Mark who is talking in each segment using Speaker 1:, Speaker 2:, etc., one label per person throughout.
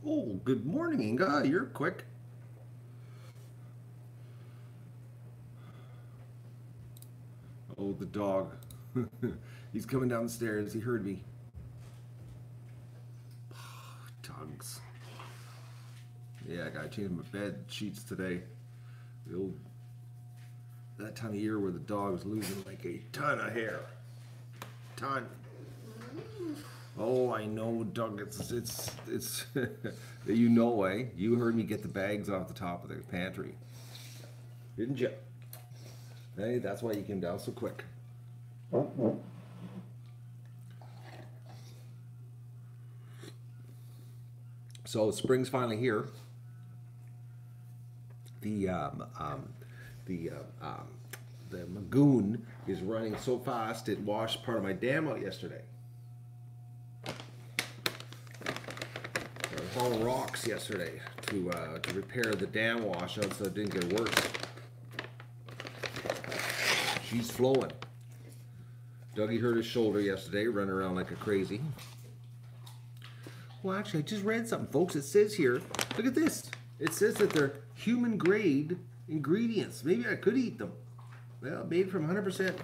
Speaker 1: Oh, good morning, Inga. You're quick. Oh, the dog. He's coming down the stairs. He heard me. Dogs. Yeah, I gotta change my bed sheets today. The old that time of year where the dog's losing like a ton of hair. Ton. Oh, I know, Doug. It's you know, eh? You heard me get the bags off the top of the pantry, didn't you? Hey, that's why you came down so quick. So spring's finally here. The the the Magoon is running so fast it washed part of my dam out yesterday. I was hauling rocks yesterday to repair the dam washout so it didn't get worse. She's flowing. Dougie hurt his shoulder yesterday, running around like a crazy. Well, actually, I just read something, folks. It says here, look at this. It says that they're human grade ingredients. Maybe I could eat them. Well, made from 100%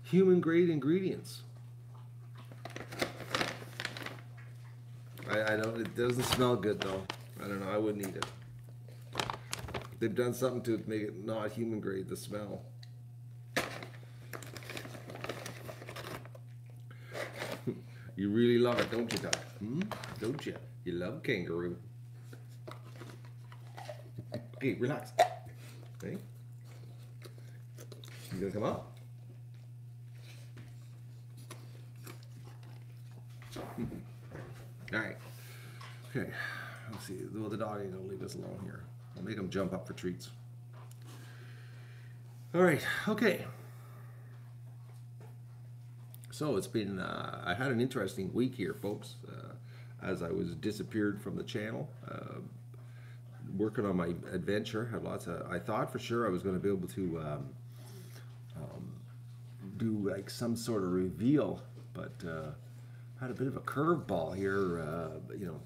Speaker 1: human grade ingredients. I don't, it doesn't smell good though. I don't know, I wouldn't eat it. They've done something to make it not human grade, the smell. You really love it, don't you, Doc? Don't you? You love kangaroo. Okay, relax. Okay. You gonna come up? All right. Okay. Let's see. Well, the dog ain't gonna leave us alone here. I'll make him jump up for treats. All right. Okay. So it's been. I had an interesting week here, folks. As I was disappeared from the channel, working on my adventure. Had lots of. I thought for sure I was going to be able to do like some sort of reveal, but had a bit of a curveball here. You know,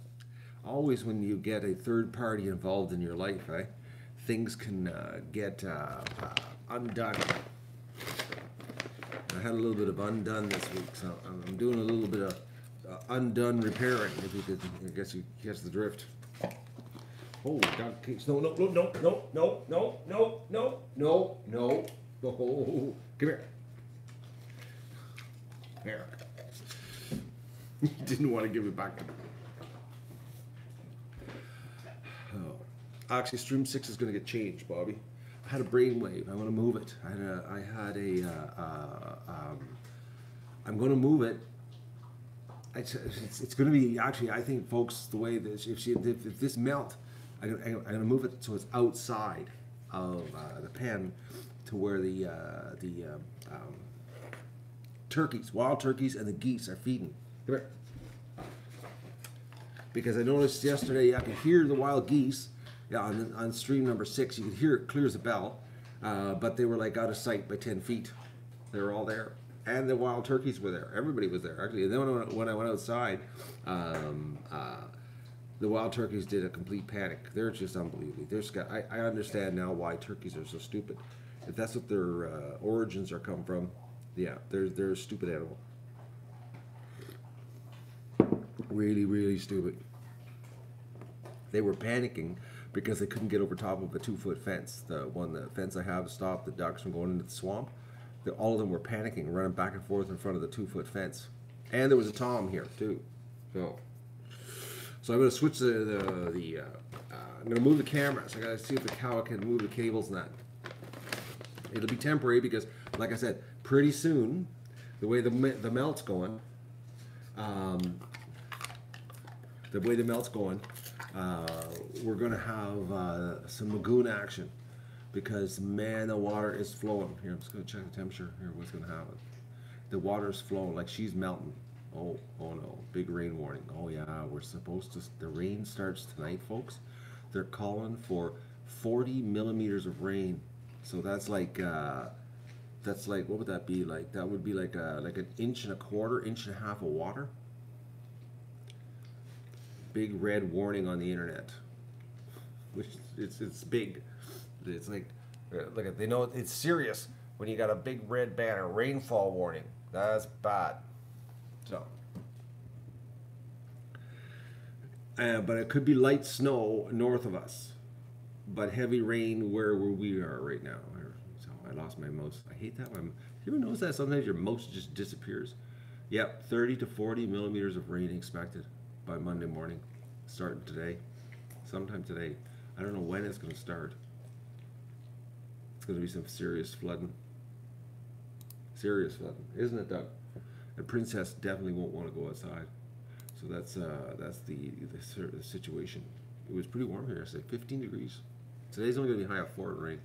Speaker 1: always when you get a third party involved in your life, right? Things can get undone. I had a little bit of undone this week, so I'm doing a little bit of undone repairing. If you could, I guess you catch the drift. Oh, dog case! No, no, no, no, no, no, no, no, no, no, no. Oh, come here. Here. Didn't want to give it back to me. Oh. Actually, Stream 6 is going to get changed, Bobby. I had a brainwave. I want to move it. I'm going to move it. It's going to be, actually, I think, folks, the way this, if this melt, I'm going to move it so it's outside of the pen to where the turkeys, wild turkeys, and the geese are feeding. Come here. Because I noticed yesterday I could hear the wild geese. Yeah, on stream number 6, you could hear it clear as a bell, but they were like out of sight by 10 feet. They were all there, and the wild turkeys were there. Everybody was there actually. And then when I went outside, the wild turkeys did a complete panic. They're just unbelievable. I understand now why turkeys are so stupid. If that's what their origins are come from, yeah, they're a stupid animal. Really, really stupid. They were panicking because they couldn't get over top of a 2-foot fence. The fence I have to stop the ducks from going into the swamp. All of them were panicking, running back and forth in front of the 2-foot fence. And there was a tom here too. So I'm going to switch I'm going to move the camera. So I got to see if the cow can move the cables and that. It'll be temporary because, like I said, pretty soon, the way the melt's going, we're going to have some lagoon action because, man, the water is flowing. Here, I'm just going to check the temperature. Here, what's going to happen? The water's flowing like she's melting. Oh no, big rain warning. Oh yeah, we're supposed to, the rain starts tonight, folks. They're calling for 40 millimeters of rain. So that's like, what would that be like? That would be like an inch and a quarter, inch and a half of water. big red warning on the internet, which it's big. It's like, look at, they know it's serious when you got a big red banner, rainfall warning. That's bad. So, but it could be light snow north of us, but heavy rain where we are right now. So I lost my mouse. I hate that one. You ever notice that sometimes your mouse just disappears? Yep, 30 to 40 millimeters of rain expected by Monday morning, starting today, sometime today. I don't know when it's going to start. It's going to be some serious flooding. Serious flooding, isn't it, Doug? And Princess definitely won't want to go outside. So that's the situation. It was pretty warm here. It's like 15 degrees. Today's only going to be high of 4 in rain.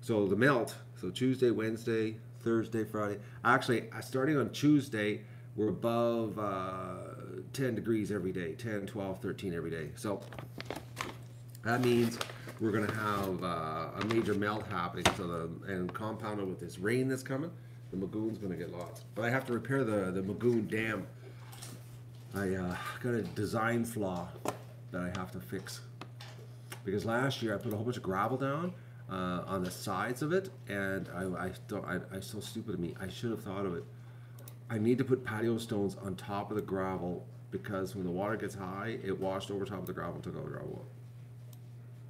Speaker 1: So the melt. So Tuesday, Wednesday, Thursday, Friday. Actually, starting on Tuesday, we're above 10 degrees every day. 10, 12, 13 every day. So that means we're going to have a major melt happening. So and compounded with this rain that's coming, the Magoon's going to get lost. But I have to repair the Magoon Dam. I got a design flaw that I have to fix. Because last year I put a whole bunch of gravel down on the sides of it, and I so stupid of me. I should have thought of it. I need to put patio stones on top of the gravel because when the water gets high, it washed over top of the gravel and took all the gravel up.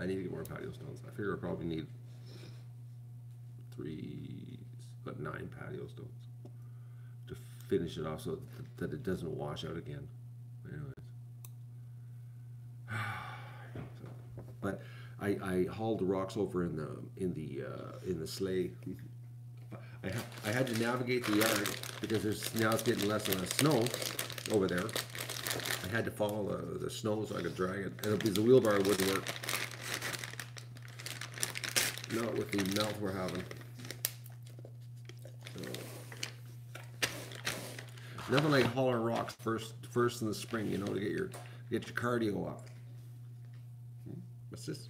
Speaker 1: I need to get more patio stones. I figure I probably need 9 patio stones to finish it off so that it doesn't wash out again. Anyways. But I hauled the rocks over in the sleigh. I had to navigate the yard because now it's getting less and less snow over there. I had to follow the snow so I could drag it, and because the wheelbarrow wouldn't work. Not with the melt we're having. Nothing like hauling rocks first in the spring, you know, to get your cardio up. What's this?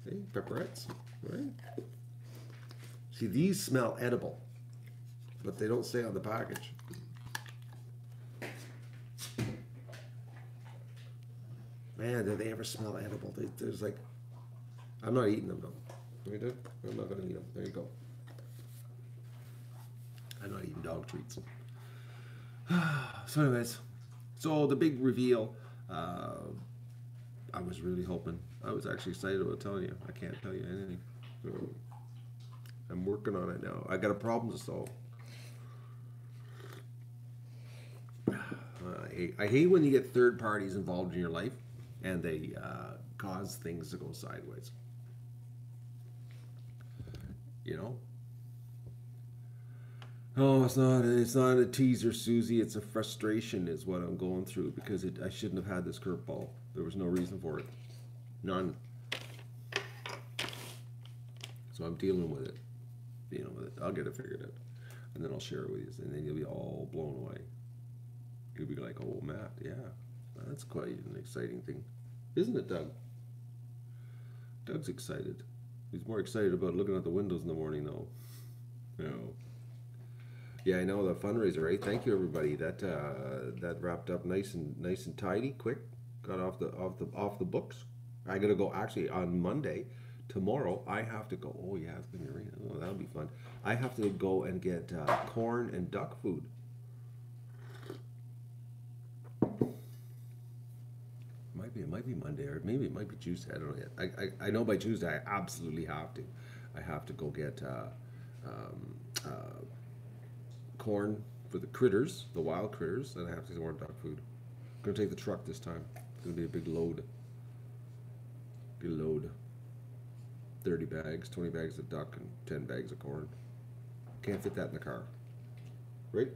Speaker 1: Hey, pepperettes, right? See, these smell edible, but they don't say on the package. Man, do they ever smell edible? There's like, I'm not eating them though. You do? I'm not gonna eat them. There you go. I'm not eating dog treats. So anyways, so the big reveal, I was really hoping, I was actually excited about telling you. I can't tell you anything. So I'm working on it now. I got a problem to solve. I hate when you get third parties involved in your life and they cause things to go sideways. You know? Oh, it's not a teaser, Susie. It's a frustration is what I'm going through because I shouldn't have had this curveball. There was no reason for it. None. So I'm dealing with it. Dealing with it. I'll get it figured out. And then I'll share it with you. And then you'll be all blown away. You'll be like, oh, Matt, yeah. That's quite an exciting thing. Isn't it, Doug? Doug's excited. He's more excited about looking at the windows in the morning, though. No. Yeah, I know the fundraiser, right? Thank you, everybody. That wrapped up nice and tidy, quick. Got off the books. I gotta go actually on Monday. Tomorrow I have to go. Oh yeah, it's gonna be raining. Oh, that'll be fun. I have to go and get corn and duck food. It might be Monday, or maybe it might be Tuesday. I don't know yet. I know by Tuesday I absolutely have to. I have to go get corn for the critters, the wild critters, and I have to get more duck food. I'm gonna take the truck this time. It's gonna be a big load. Big load. 30 bags, 20 bags of duck, and 10 bags of corn. Can't fit that in the car. Right?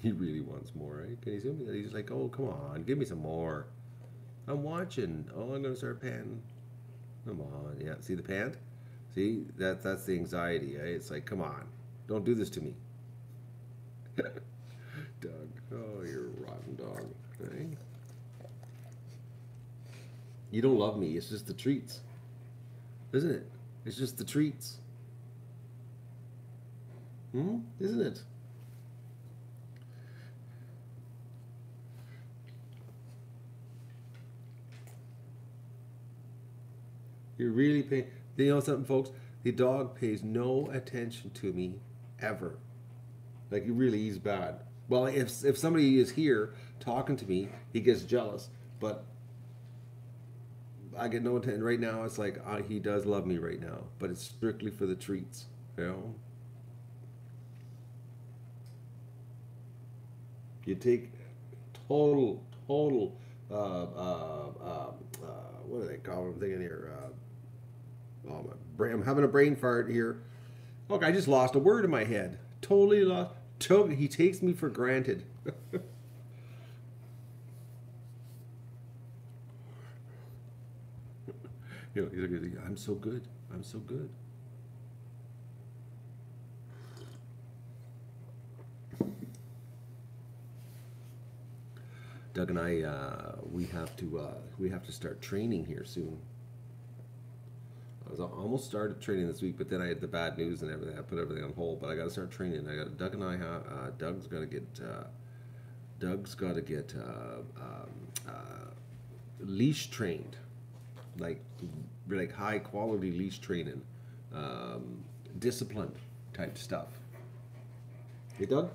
Speaker 1: He really wants more, right? Can you see me? He's like, oh, come on, give me some more. I'm watching. Oh, I'm gonna start panting. Come on, yeah. See the pant? See, that's the anxiety, eh? It's like, come on, don't do this to me. Doug, oh, you're a rotten dog, right? You don't love me, it's just the treats. Isn't it? It's just the treats. Isn't it? You really pay. You know something, folks? The dog pays no attention to me ever. Like, he really, he's bad. Well, if somebody is here talking to me, he gets jealous. But I get no attention right now. It's like he does love me right now, but it's strictly for the treats. You know, you take total. What do they call it? I'm thinking here. Oh, my brain! I'm having a brain fart here. Look, I just lost a word in my head. Totally lost. He takes me for granted. You know, I'm so good. I'm so good. Doug and I, we have to start training here soon. I was almost started training this week, but then I had the bad news and everything. I put everything on hold, but I got to start training. Doug and I have Doug's got to get leash trained, like high quality leash training, disciplined type stuff. Hey, Doug,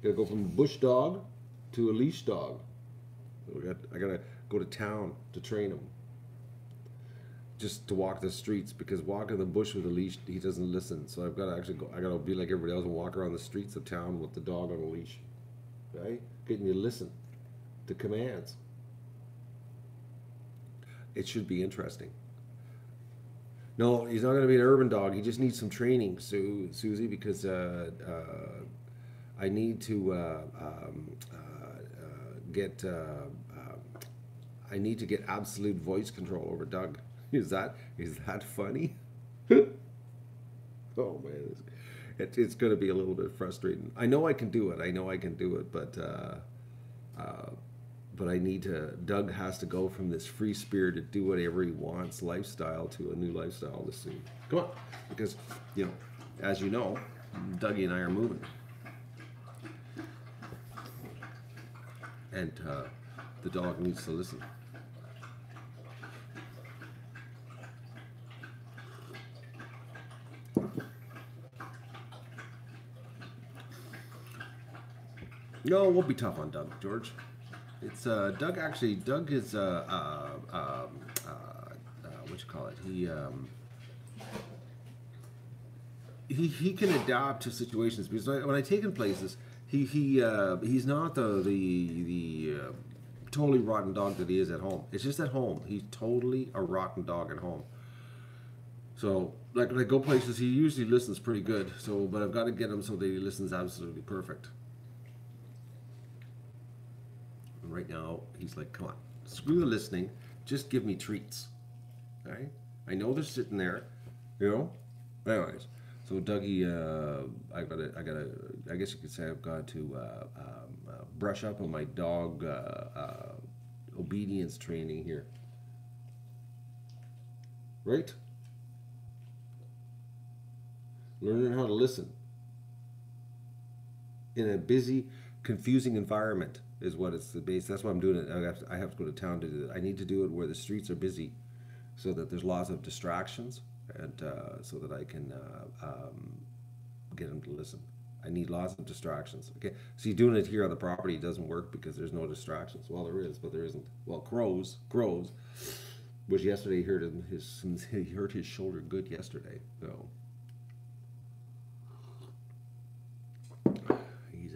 Speaker 1: gotta go from bush dog to a leash dog. I gotta go to town to train him. Just to walk the streets, because walking the bush with a leash, he doesn't listen. So I've got to actually go. I got to be like everybody else and walk around the streets of town with the dog on a leash, right? Getting you to listen to commands. It should be interesting. No, he's not going to be an urban dog. He just needs some training, Susie, because I need to get. I need to get absolute voice control over Doug. Is that funny? Oh man, it's going to be a little bit frustrating. I know I can do it. But I need to. Doug has to go from this free spirited, do whatever he wants lifestyle to a new lifestyle this soon. Come on, because as you know, Dougie and I are moving, and the dog needs to listen. No, it won't be tough on Doug, George. It's Doug. Actually, Doug is what you call it? He can adapt to situations, because when I take him places, he's not the totally rotten dog that he is at home. It's just at home he's totally a rotten dog at home. So like when I go places, he usually listens pretty good. So, but I've got to get him so that he listens absolutely perfect. Right now, he's like, come on, screw the listening, just give me treats. All right? I know they're sitting there, Anyways, so Dougie, I guess you could say I've got to brush up on my dog obedience training here. Right? Learning how to listen in a busy, confusing environment is what it's the base. That's why I'm doing it. I have to go to town to do it. I need to do it where the streets are busy, so that there's lots of distractions, and so that I can get him to listen. I need lots of distractions. Okay, see, doing it here on the property doesn't work because there's no distractions. Well, there is, but there isn't. Well, crows. Which yesterday he hurt his shoulder good yesterday. So he's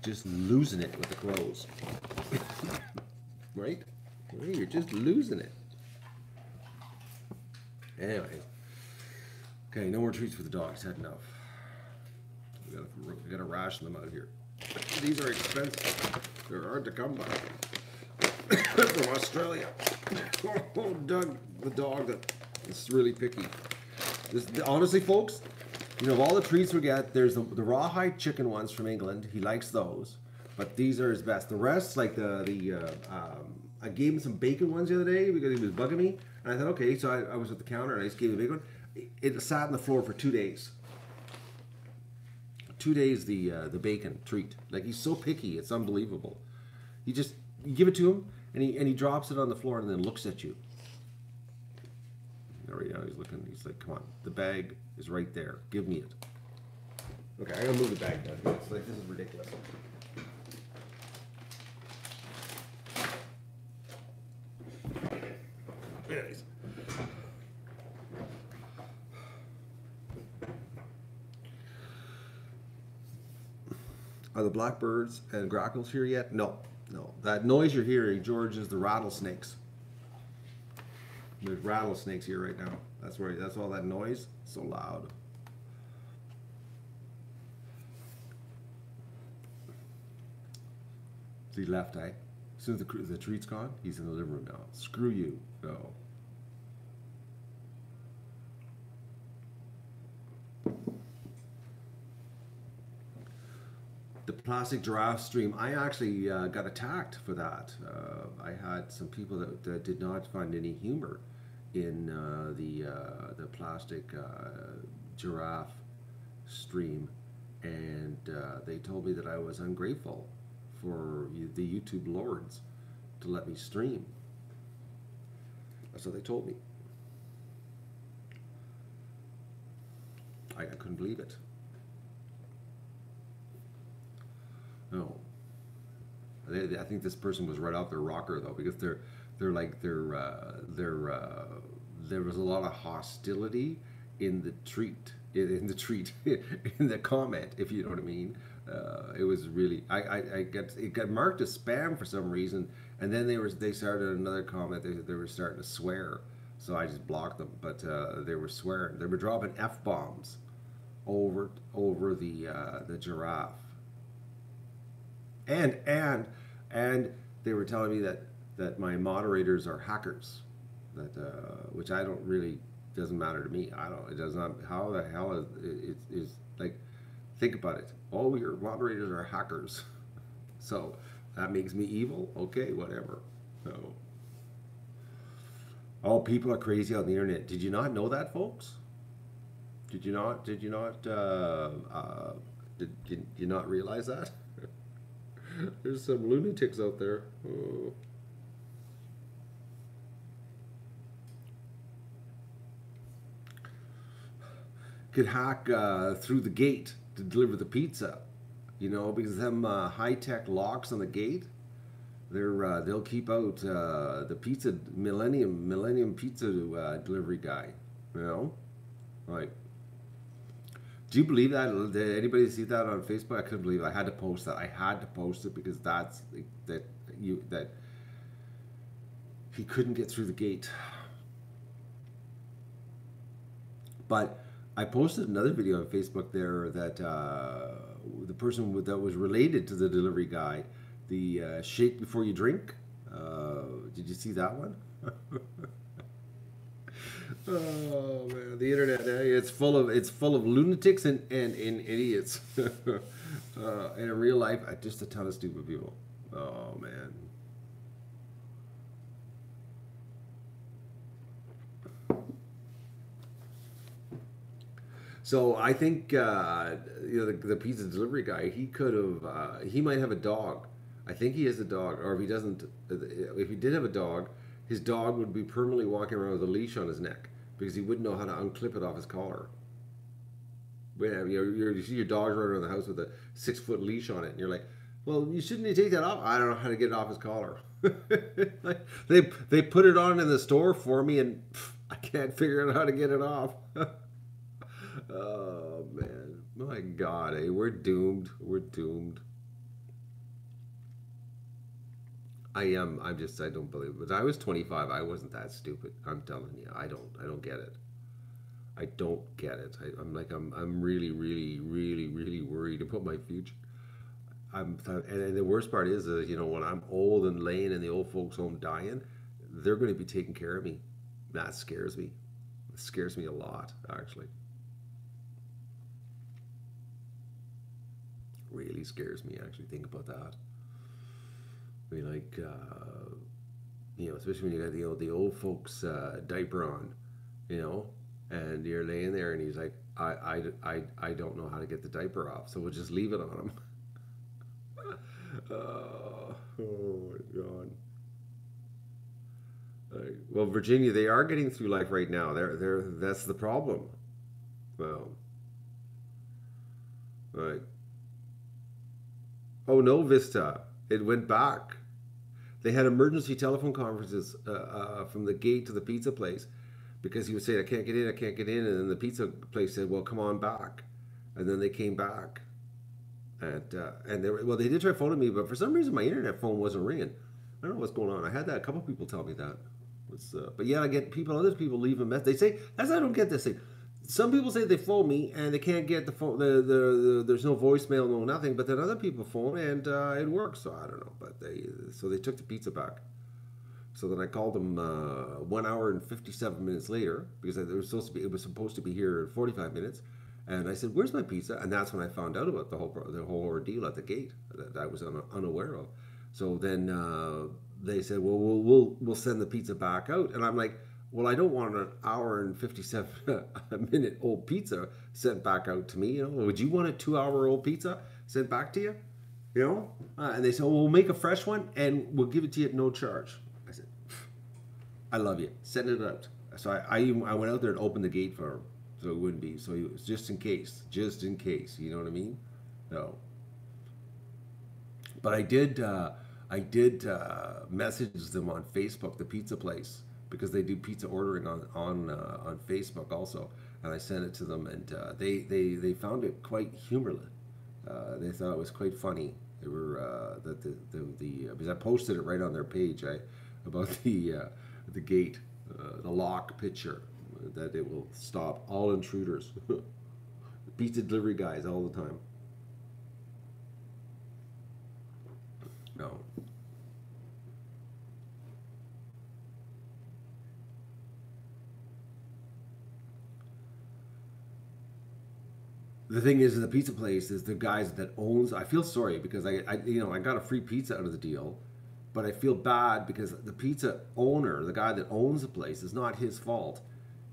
Speaker 1: just losing it with the crows. Right? You're just losing it. Anyways. Okay, no more treats for the dogs. Had enough. We gotta ration them out here. These are expensive. They're hard to come by. From Australia. Oh, Doug, the dog that is really picky. Honestly, folks, of all the treats we get, there's the rawhide chicken ones from England. He likes those, but these are his best. The rest, like I gave him some bacon ones the other day because he was bugging me, and I thought, okay, so I was at the counter and I just gave him a bacon one. It sat on the floor for 2 days. 2 days the bacon treat. Like, he's so picky, it's unbelievable. You give it to him and he drops it on the floor and then looks at you. right now. He's looking. He's like, come on, the bag is right there. Give me it. Okay, I'm gonna move the bag down. It's like this is ridiculous. Anyways. Are the blackbirds and grackles here yet? No, no. That noise you're hearing, George, is the rattlesnakes. There's rattlesnakes here right now. That's where. That's all that noise. So loud. So he left, eh? As soon as the treat's gone, he's in the living room now. Screw you. No. The plastic giraffe stream, I actually got attacked for that. I had some people that did not find any humor in the plastic giraffe stream, and they told me that I was ungrateful for the YouTube lords to let me stream. That's what they told me. I couldn't believe it. No, I think this person was right off their rocker though, because there was a lot of hostility in the in the comment, if you know what I mean. It was really it got marked as spam for some reason, and then they started another comment. They were starting to swear, so I just blocked them. But they were swearing. They were dropping F-bombs over the giraffe. And they were telling me that my moderators are hackers, which I don't really, doesn't matter to me. It does not. How the hell is like, think about it. Oh, your moderators are hackers, so that makes me evil. Okay, whatever. No. Oh, people are crazy on the internet. Did you not know that, folks? Did you not? Did you not realize that? There's some lunatics out there. Oh. Could hack through the gate to deliver the pizza, because them high-tech locks on the gate, they'll keep out the pizza Millennium Pizza delivery guy, like. Do you believe that? Did anybody see that on Facebook? I couldn't believe it. I had to post that. I had to post it because that he couldn't get through the gate. But I posted another video on Facebook there that the person that was related to the delivery guy, the shake before you drink. Did you see that one? Oh man, the internet, it's full of lunatics and idiots. In real life, just a ton of stupid people. Oh man. So I think the pizza delivery guy, he might have a dog. I think he has a dog, or if he doesn't, if he did have a dog, his dog would be permanently walking around with a leash on his neck because he wouldn't know how to unclip it off his collar. You see your dog running around the house with a 6-foot leash on it, and you're like, well, you shouldn't take that off. I don't know how to get it off his collar. They put it on in the store for me, and I can't figure out how to get it off. Oh man, my God, we're doomed. We're doomed. I don't believe it. But I was 25. I wasn't that stupid. I'm telling you, I don't get it. I don't get it. I'm really, really, really, really worried about my future. And the worst part is, when I'm old and laying in the old folks' home dying, they're going to be taking care of me. That scares me. It scares me a lot, actually. Really scares me, actually. Think about that. I mean, like, especially when you got the old folks diaper on, and you're laying there, and he's like, I don't know how to get the diaper off, so we'll just leave it on him. Oh my God. Like, Well, Virginia, they are getting through life right now. That's the problem. Well, right. Oh no, Vista. It went back. They had emergency telephone conferences from the gate to the pizza place because he was saying, I can't get in, I can't get in. And then the pizza place said, well, come on back. And then they came back. And they were, well, they did try phoning me, but for some reason my internet phone wasn't ringing. I don't know what's going on. I had that, a couple people tell me that. But yeah, I get people, other people leave a message. They say, that's I don't get this thing. Some people say they phone me and they can't get the phone. There's no voicemail, no nothing. But then other people phone and it works. So I don't know. But they took the pizza back. So then I called them 1 hour and 57 minutes later because it was supposed to be here in 45 minutes. And I said, "Where's my pizza?" And that's when I found out about the whole ordeal at the gate that I was unaware of. So then they said, "Well, we'll send the pizza back out." And I'm like, "Well, I don't want an 1 hour and 57 minute old pizza sent back out to me. You know, would you want a 2 hour old pizza sent back to you? You know?" And they said, "Well, we'll make a fresh one and we'll give it to you at no charge." I said, "I love you. Send it out." So I went out there and opened the gate for him, so it wouldn't be. So it was just in case, you know what I mean? No, but I did message them on Facebook, the pizza place, because they do pizza ordering on Facebook also, and I sent it to them, and they found it quite humorless. They thought it was quite funny. They were that the because I posted it right on their page about the gate, the lock picture, that it will stop all intruders, pizza delivery guys all the time. No. The thing is, in the pizza place, is the guys that owns. I feel sorry because I got a free pizza out of the deal, but I feel bad because the pizza owner, the guy that owns the place, is not his fault,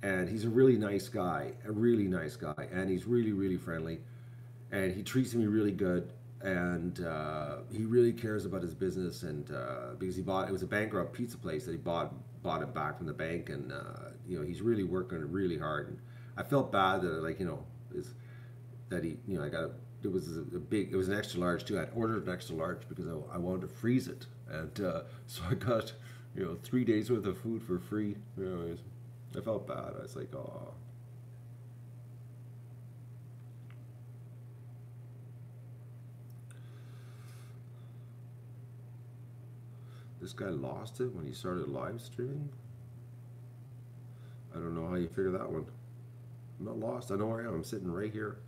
Speaker 1: and he's a really nice guy, and he's really really friendly, and he treats me really good, and he really cares about his business, and because it was a bankrupt pizza place that he bought it back from the bank, and he's really working really hard, and I felt bad that is that I got it was an extra large too. I'd ordered an extra large because I wanted to freeze it, and so I got 3 days worth of food for free. I felt bad. I was like, oh. This guy lost it when he started live streaming. I don't know how you figure that one. I'm not lost. I know where I am. I'm sitting right here,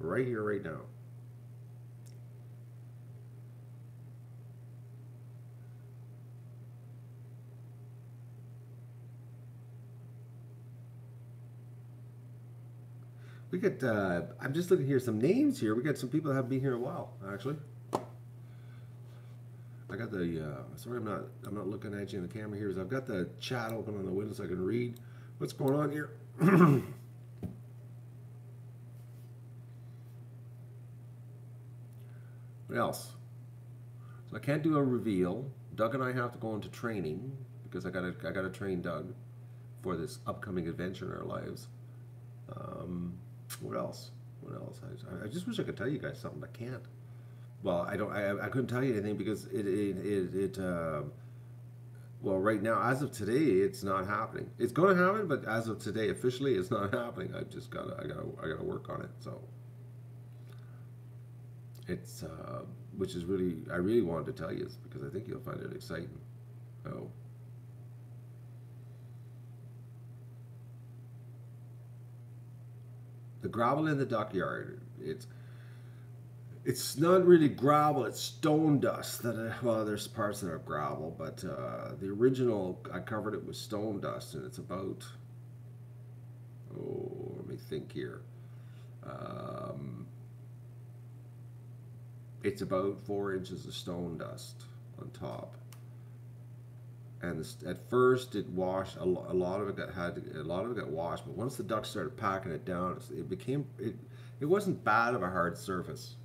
Speaker 1: right now. We got. I'm just looking here. Some names here. We got some people that haven't been here a while. Actually, I got the. Sorry, I'm not looking at you in the camera here. I've got the chat open on the window so I can read what's going on here. What else? So I can't do a reveal. Doug and I have to go into training because I gotta train Doug for this upcoming adventure in our lives. Um, what else? What else? I just wish I could tell you guys something, but I can't. Well, I don't. I couldn't tell you anything because well, right now, as of today, it's not happening. It's going to happen, but as of today, officially, it's not happening. I gotta work on it. So it's which is really I really wanted to tell you this because I think you'll find it exciting. Oh, the gravel in the dockyard. It's not really gravel, it's stone dust. Well, there's parts that are gravel, but the original, I covered it with stone dust, and it's about, let me think here. Um, it's about 4 inches of stone dust on top. And at first it washed, a lot of it got washed, but once the ducks started packing it down, it wasn't bad of a hard surface.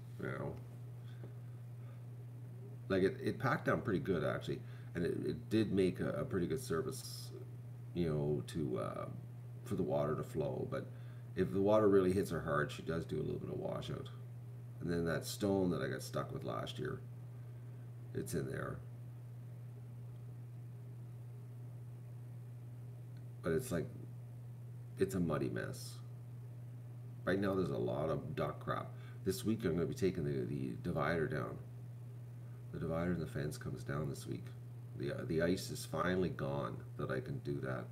Speaker 1: Like it packed down pretty good actually. and it did make a pretty good service, to for the water to flow. But if the water really hits her hard, she does do a little bit of washout. And then that stone that I got stuck with last year, it's in there. But it's a muddy mess. Right now there's a lot of duck crap. This week I'm going to be taking the divider down. The divider and the fence comes down this week. The ice is finally gone that I can do that.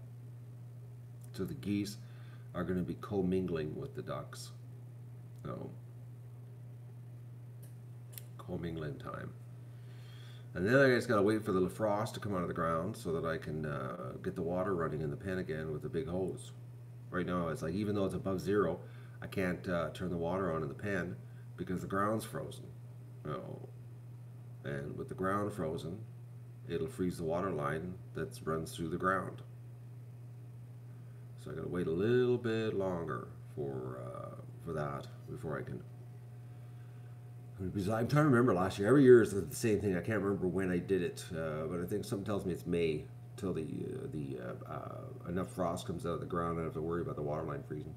Speaker 1: So the geese are going to be commingling with the ducks. So, commingling time. And then I just got to wait for the frost to come out of the ground so that I can get the water running in the pen again with the big hose. Right now it's like, even though it's above zero, I can't turn the water on in the pen because the ground's frozen. And with the ground frozen, it'll freeze the water line that runs through the ground. So I got to wait a little bit longer for that before I can. Because I'm trying to remember last year. Every year is the same thing. I can't remember when I did it, but I think something tells me it's May till the enough frost comes out of the ground. I don't have to worry about the water line freezing.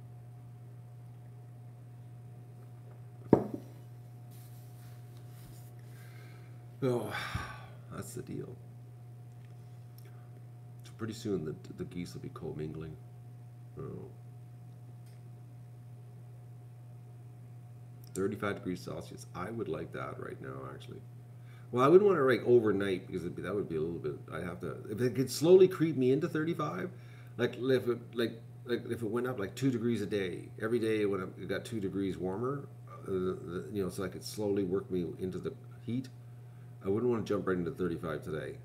Speaker 1: Oh, that's the deal. So pretty soon the geese will be commingling. Oh. 35 degrees Celsius. I would like that right now, actually. Well, I wouldn't want it overnight because that would be a little bit. I'd have to, if it could slowly creep me into 35, like if it went up like 2 degrees a day every day when it got 2 degrees warmer, so I could slowly work me into the heat. I wouldn't want to jump right into 35 today.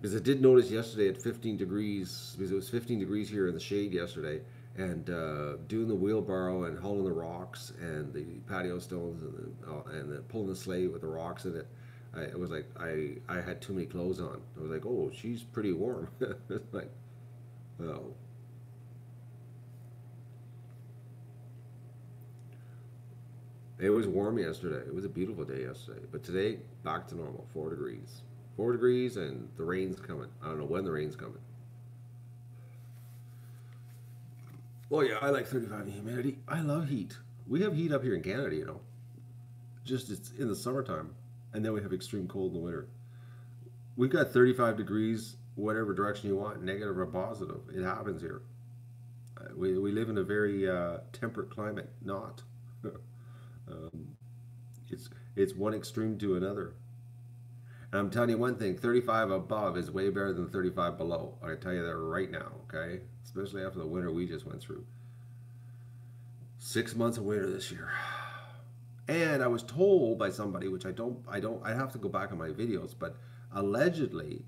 Speaker 1: Because I did notice yesterday at 15 degrees, because it was 15 degrees here in the shade yesterday, and doing the wheelbarrow and hauling the rocks and the patio stones and pulling the sleigh with the rocks in it, it was like I had too many clothes on. I was like, oh, she's pretty warm. Like, oh. It was warm yesterday. It was a beautiful day yesterday. But today, back to normal, 4 degrees. 4 degrees and the rain's coming. I don't know when the rain's coming. Well, yeah, I like 35 humidity. I love heat. We have heat up here in Canada, Just it's in the summertime. And then we have extreme cold in the winter. We've got 35 degrees, whatever direction you want, negative or positive. It happens here. We live in a very temperate climate, not. It's one extreme to another. And I'm telling you one thing, 35 above is way better than 35 below. I can tell you that right now, okay? Especially after the winter we just went through. 6 months of winter this year. And I was told by somebody, which I have to go back on my videos, but allegedly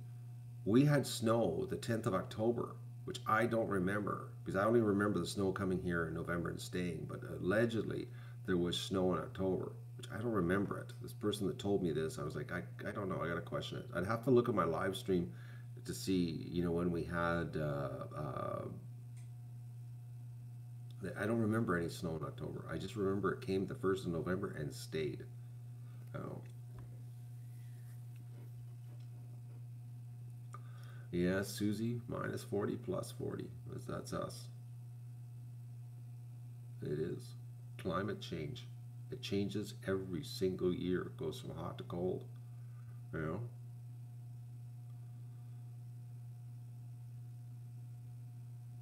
Speaker 1: we had snow the 10th of October, which I don't remember because I only remember the snow coming here in November and staying, but allegedly there was snow in October, which I don't remember it. This person that told me this, I was like, I don't know, I gotta question it. I'd have to look at my live stream to see, when we had, I don't remember any snow in October. I just remember it came the 1st of November and stayed. Oh. Yeah, Susie, minus 40, plus 40. That's us. It is. Climate change. It changes every single year. It goes from hot to cold.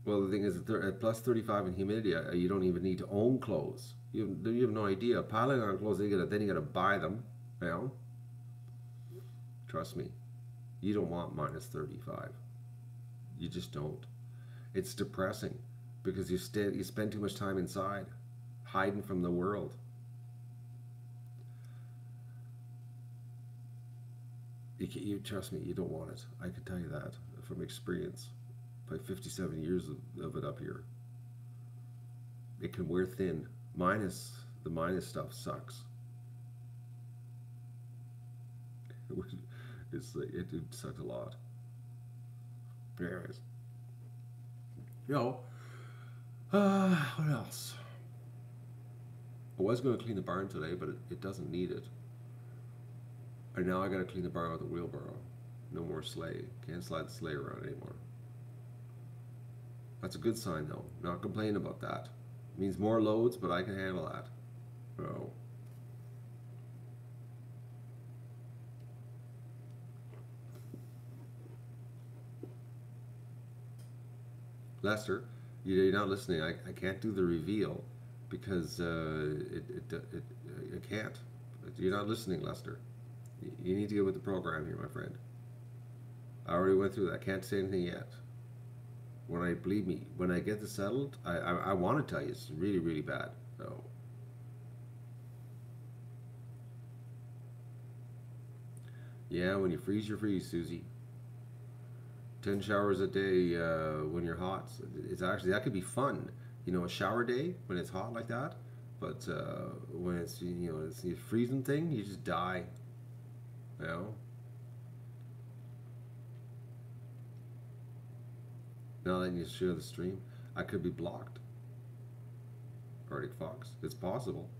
Speaker 1: Well, the thing is, at plus 35 in humidity, you don't even need to own clothes. You have no idea. Piling on clothes, then you got to buy them. Trust me, you don't want minus 35. You just don't. It's depressing because you spend too much time inside, hiding from the world. You trust me, you don't want it. I can tell you that from experience. By 57 years of it up here. It can wear thin. The minus stuff sucks. It sucks a lot. Anyways. What else? I was going to clean the barn today, but it doesn't need it. And now I got to clean the barn with a wheelbarrow. No more sleigh. Can't slide the sleigh around anymore. That's a good sign though. Not complaining about that. Means more loads, but I can handle that. Oh. Lester, you're not listening. I can't do the reveal because I can't. You're not listening, Lester. You need to get with the program here, my friend. I already went through that. I can't say anything yet. When I believe me, when I get this settled, I want to tell you it's really really bad. So yeah, when you freeze, Susie. 10 showers a day when you're hot. It's actually that could be fun. You know, a shower day when it's hot like that. But when it's it's the freezing thing, you just die. You know. Now that you share the stream, I could be blocked. Arctic Fox. It's possible.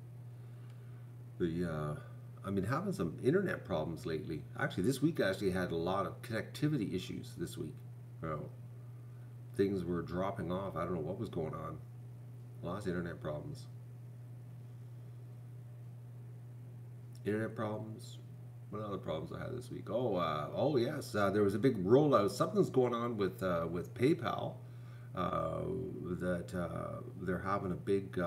Speaker 1: The I've been having some internet problems lately. Actually, this week I actually had a lot of connectivity issues this week. Oh, things were dropping off. I don't know what was going on. Lots of internet problems. Internet problems. What other problems I had this week? Oh yes, there was a big rollout. Something's going on with PayPal. That they're having a big.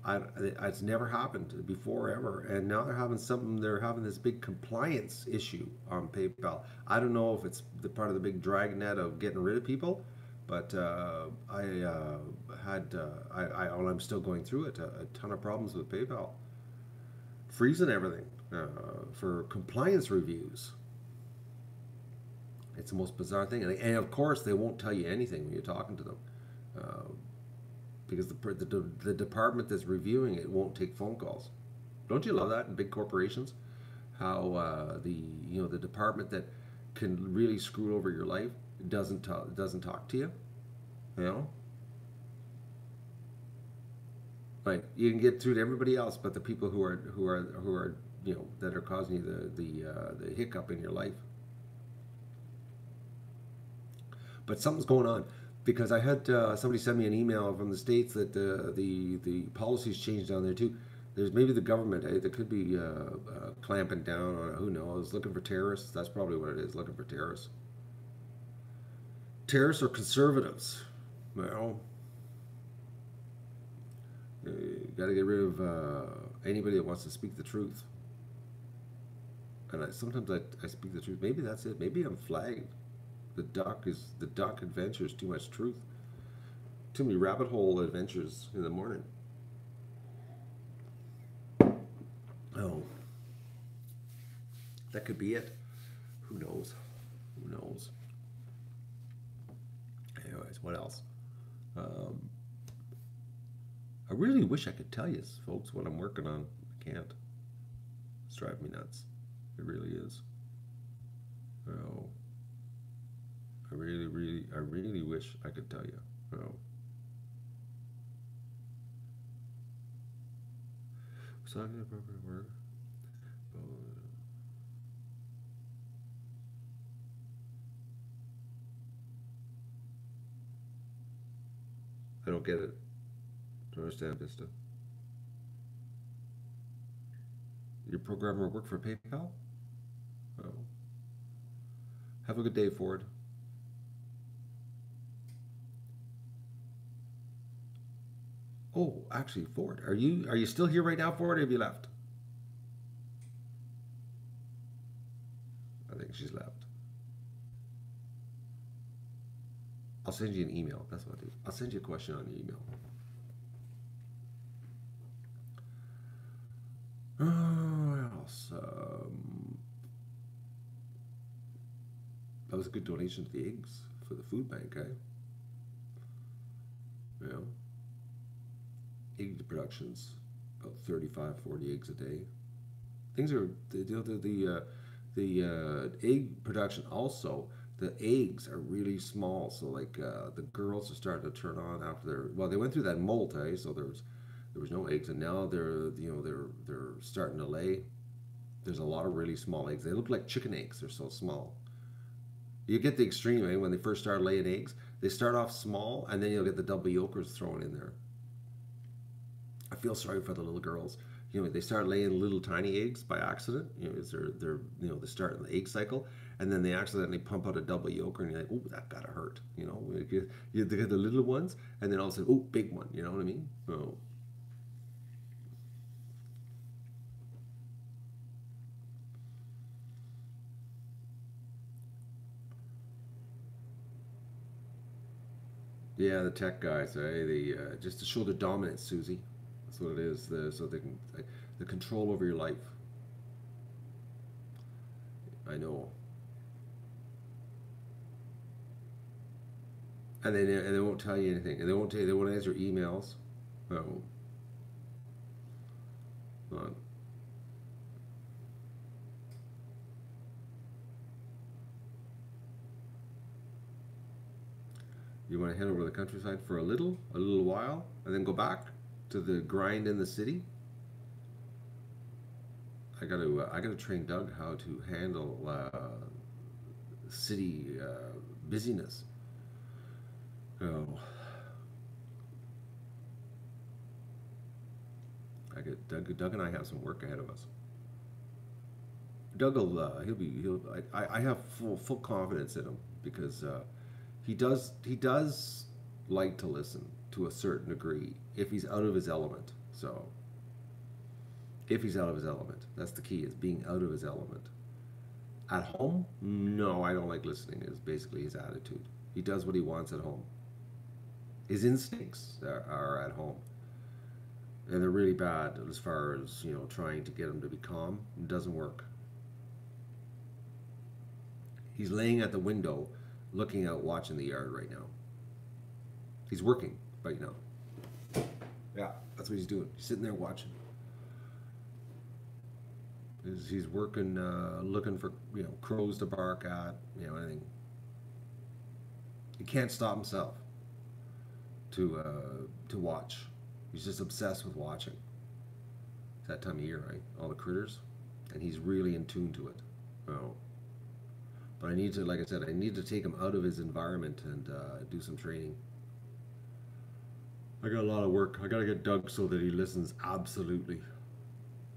Speaker 1: It's never happened before ever, and now they're having something. They're having this big compliance issue on PayPal. I don't know if it's the part of the big dragnet of getting rid of people, but well, I'm still going through it. A ton of problems with PayPal, freezing everything for compliance reviews. It's the most bizarre thing, and of course they won't tell you anything when you're talking to them. Uh, because the department that's reviewing it won't take phone calls. Don't you love that in big corporations? How the department that can really screw over your life doesn't talk to you. You know, like you can get through to everybody else, but the people who are that are causing you the hiccup in your life. But something's going on because I had somebody send me an email from the states that the policies changed down there too. There's maybe the government. There could be clamping down on it. Who knows? Looking for terrorists. That's probably what it is. Looking for terrorists. Terrorists or conservatives. Well, you got to get rid of anybody that wants to speak the truth. And sometimes I speak the truth. Maybe that's it. Maybe I'm flagged. The duck adventure is too much truth. Too many rabbit hole adventures in the morning. Oh, that could be it. Who knows? Who knows? Anyways, what else? I really wish I could tell you, folks, what I'm working on. I can't. It's driving me nuts. It really is. Oh. I really wish I could tell you. Oh. So I'm gonna work. I don't get it. Don't understand, Vista. Your programmer work for PayPal? Oh. Have a good day, Ford. Oh, actually, Ford, are you still here right now, Ford, or have you left? I think she's left. I'll send you an email. That's what I'll do. I'll send you a question on the email. What else? That was a good donation to the eggs for the food bank, eh? Yeah. Egg production's about 35, 40 eggs a day. Things are the egg production also. The eggs are really small, so like the girls are starting to turn on after they went through that molt, so there was no eggs, and now they're starting to lay. There's a lot of really small eggs. They look like chicken eggs. They're so small. You get the extreme, eh? When they first start laying eggs, they start off small, and then you'll get the double yolkers thrown in there. I feel sorry for the little girls. You know, they start laying little tiny eggs by accident. You know, they're you know, they start in the egg cycle, and then they accidentally pump out a double yolker, and you're like, oh, that gotta hurt. You know, you get the little ones, and then all of a sudden, oh, big one. You know what I mean? Oh. Yeah, the tech guys, eh? Just to show their dominance, Susie. That's what it is. So they can the control over your life. I know. And they won't tell you anything. And they won't answer emails. No. Uh, you want to head over to the countryside for a little while, and then go back to the grind in the city. I gotta train Doug how to handle city busyness. Oh, I get Doug and I have some work ahead of us. Doug will he'll I have full confidence in him because he does like to listen to a certain degree if he's out of his element. So if he's out of his element, that's the key, is being out of his element. At home, no, I don't like listening. Is basically his attitude. He does what he wants at home. His instincts are at home, and they're really bad as far as, you know, trying to get him to be calm. It doesn't work. He's laying at the window, looking out, watching the yard right now. He's working right now. Yeah, that's what he's doing. He's sitting there watching. He's working, looking for, you know, crows to bark at, you know, anything. He can't stop himself to watch. He's just obsessed with watching. It's that time of year, right? All the critters, and he's really in tune to it. Oh. But I need to, like I said, I need to take him out of his environment and do some training. I got a lot of work. I got to get Doug so that he listens absolutely.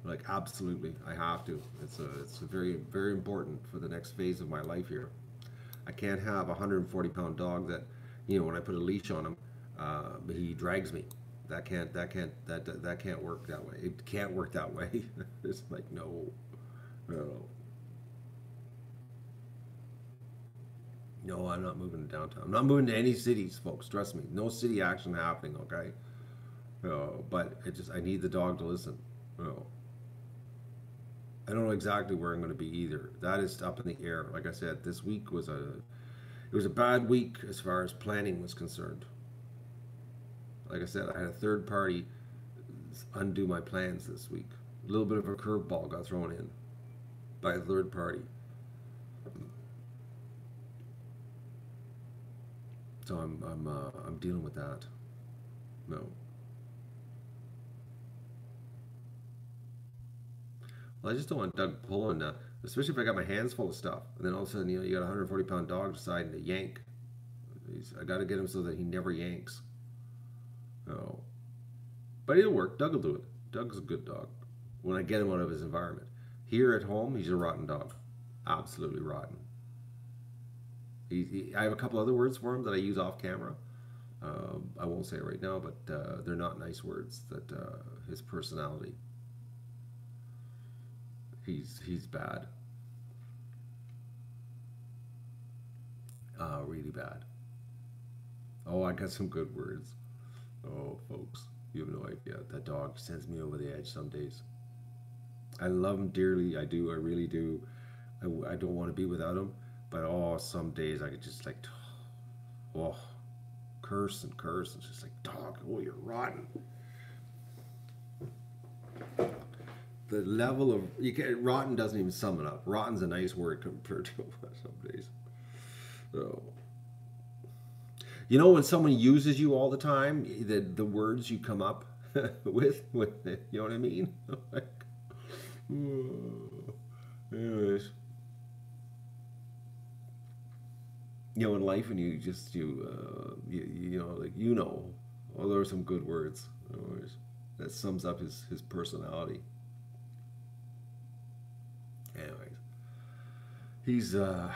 Speaker 1: Like absolutely, I have to. It's very important for the next phase of my life here. I can't have a 140-pound dog that, you know, when I put a leash on him, he drags me. That can't work that way. It can't work that way. It's like no. No, I'm not moving to downtown. I'm not moving to any cities, folks. Trust me. No city action happening. Okay. But I need the dog to listen. I don't know exactly where I'm going to be either. That is up in the air. Like I said, this week was a bad week as far as planning was concerned. Like I said, I had a third party undo my plans this week. A little bit of a curveball got thrown in by a third party. So I'm dealing with that. No. Well, I just don't want Doug pulling, especially if I got my hands full of stuff, and then all of a sudden, you know, you got a 140-pound dog deciding to yank. I got to get him so that he never yanks. Oh, but it'll work. Doug will do it. Doug's a good dog when I get him out of his environment. Here at home, he's a rotten dog, absolutely rotten. I have a couple other words for him that I use off camera. I won't say it right now, but they're not nice words. That his personality. He's bad. Really bad. Oh, I got some good words. Oh, folks, you have no idea. That dog sends me over the edge some days. I love him dearly. I do. I really do. I don't want to be without him. But oh, some days I could just like, oh, curse and curse. It's just like, dog, oh, you're rotten. The level of rotten doesn't even sum it up. Rotten's a nice word compared to some days. So, you know, when someone uses you all the time, the words you come up with you know what I mean? Like, Anyways, in life, and you just like well, there are some good words. Anyways, that sums up his personality. Anyways, he's I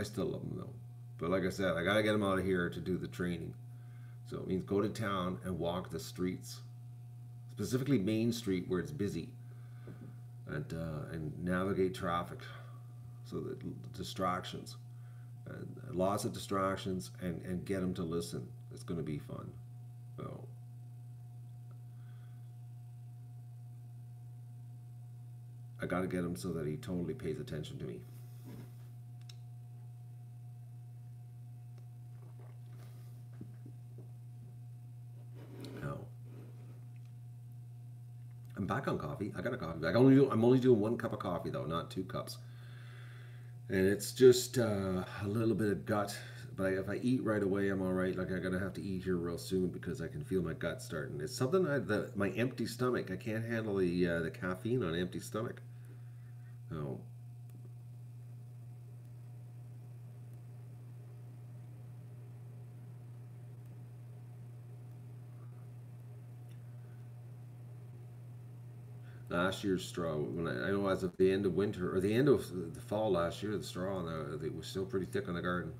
Speaker 1: still love him though. But like I said, I gotta get him out of here to do the training. So it means go to town and walk the streets, specifically Main Street where it's busy, and navigate traffic. So that distractions, and lots of distractions, and get him to listen. It's going to be fun. So I got to get him so that he totally pays attention to me. Now I'm back on coffee. I got a coffee back. I'm only doing 1 cup of coffee though, not 2 cups. And it's just a little bit of gut. But if I eat right away, I'm all right. Like I'm gonna have to eat here real soon because I can feel my gut starting. It's something my empty stomach. I can't handle the caffeine on empty stomach. Oh, last year's straw. When I know as of the end of winter or the end of the fall last year, the straw it was still pretty thick on the garden.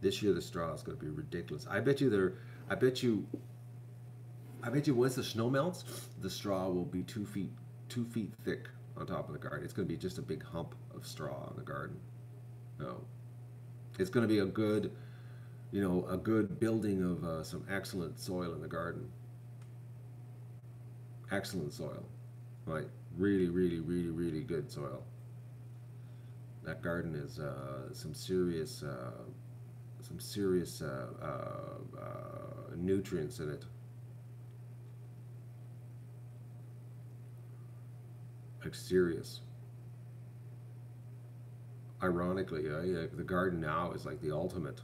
Speaker 1: This year the straw is going to be ridiculous. I bet you there. I bet you. I bet you once the snow melts, the straw will be 2 feet thick on top of the garden. It's going to be just a big hump of straw on the garden. No, it's going to be a good building of some excellent soil in the garden. Excellent soil, like really, really, really, really good soil. That garden is some serious nutrients in it. Like serious. Ironically, the garden now is like the ultimate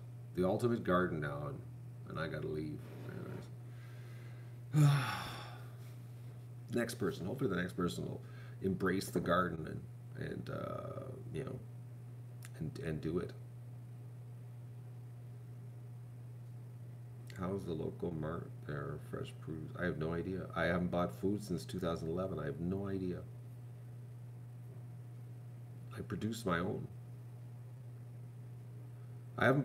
Speaker 1: garden now, and I gotta leave. Anyways. Next person. Hopefully, the next person will embrace the garden and do it. How's the local mart there? Fresh produce? I have no idea. I haven't bought food since 2011. I have no idea. I produce my own. I haven't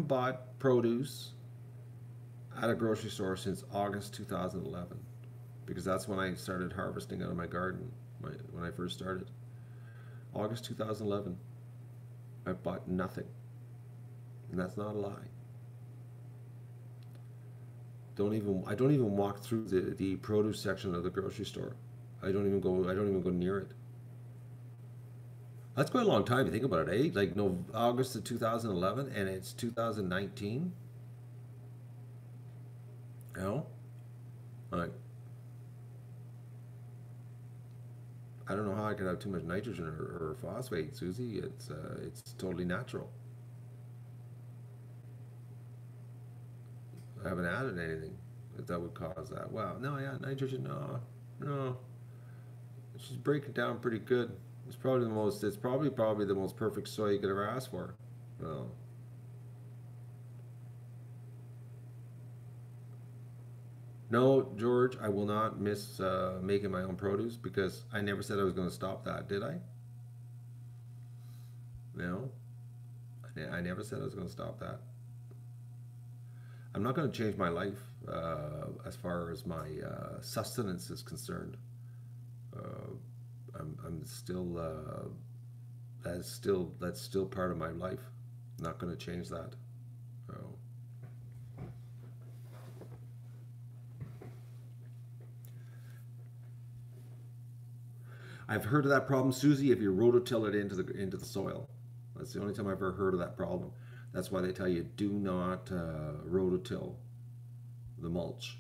Speaker 1: bought produce at a grocery store since August 2011 because that's when I started harvesting out of my garden. When I first started, August 2011, I bought nothing, and that's not a lie. I don't even walk through the produce section of the grocery store. I don't even go near it. That's quite a long time to think about it, eh? Like no August of 2011 and it's 2019. You know? Like I don't know how I could have too much nitrogen or phosphate, Susie. It's totally natural. I haven't added anything that would cause that. Wow, no, yeah, nitrogen, no, no. She's breaking down pretty good. It's probably the most perfect soy you could ever ask for. Well, no, George, I will not miss making my own produce because I never said I was going to stop that, did I? No, I never said I was going to stop that. I'm not going to change my life as far as my sustenance is concerned. Uh, I'm still that's still part of my life. Not going to change that. So, I've heard of that problem, Susie. If you rototill it into the soil, that's the only time I've ever heard of that problem. That's why they tell you do not rototill the mulch.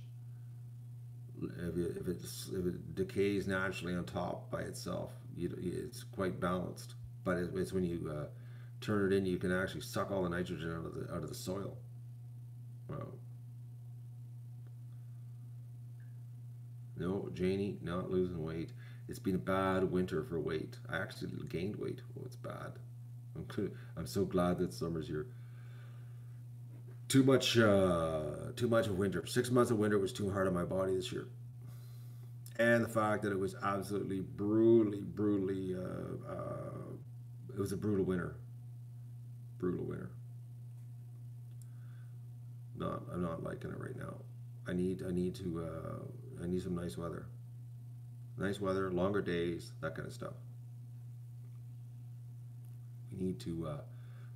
Speaker 1: If it decays naturally on top by itself, it's quite balanced. But it's when you turn it in, you can actually suck all the nitrogen out of the soil. Well, no, Janie, not losing weight. It's been a bad winter for weight. I actually gained weight. Oh, it's bad. I'm so glad that summer's here. Too much of winter. 6 months of winter was too hard on my body this year, and the fact that it was absolutely brutally. It was a brutal winter. Brutal winter. I'm not liking it right now. I need some nice weather. Nice weather, longer days, that kind of stuff. We need to uh,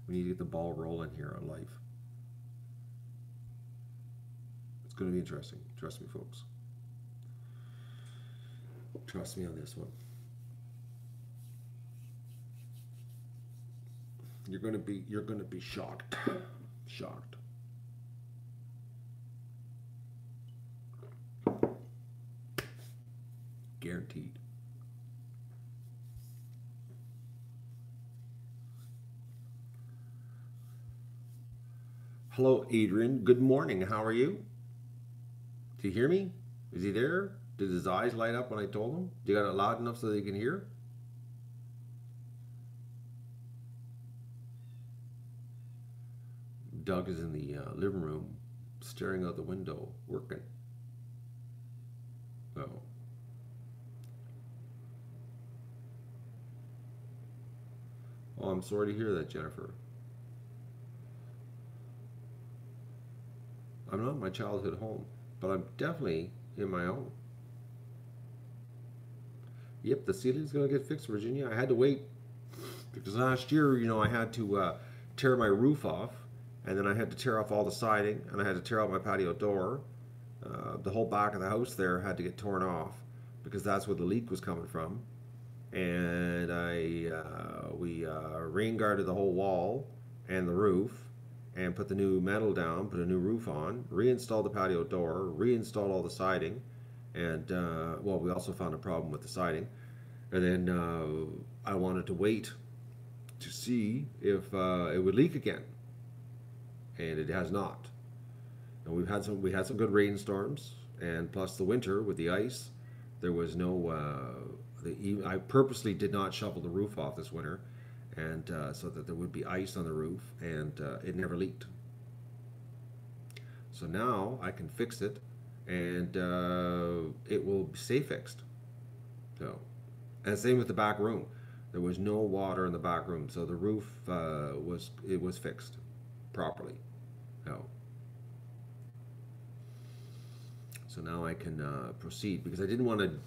Speaker 1: we need to get the ball rolling here on life. It's going to be interesting. Trust me, folks. Trust me on this one. You're going to be shocked. Shocked. Guaranteed. Hello, Adrian. Good morning. How are you? Do you hear me? Is he there? Did his eyes light up when I told him? You got it loud enough so they can hear? Doug is in the living room, staring out the window, working. Oh. Oh, I'm sorry to hear that, Jennifer. I'm not in my childhood home, but I'm definitely in my own. Yep, the ceiling's gonna get fixed, Virginia. I had to wait because last year, I had to tear my roof off, and then I had to tear off all the siding, and I had to tear out my patio door. The whole back of the house there had to get torn off because that's where the leak was coming from. And we rain guarded the whole wall and the roof, and put the new metal down, put a new roof on, reinstalled the patio door, reinstalled all the siding, and well, we also found a problem with the siding. And then I wanted to wait to see if it would leak again, and it has not. And we had some good rainstorms, and plus the winter with the ice, there was no. I purposely did not shovel the roof off this winter, and so that there would be ice on the roof, and it never leaked. So now I can fix it, and it will stay fixed. So, and same with the back room. There was no water in the back room, so the roof was fixed properly. So, so now I can proceed because I didn't want to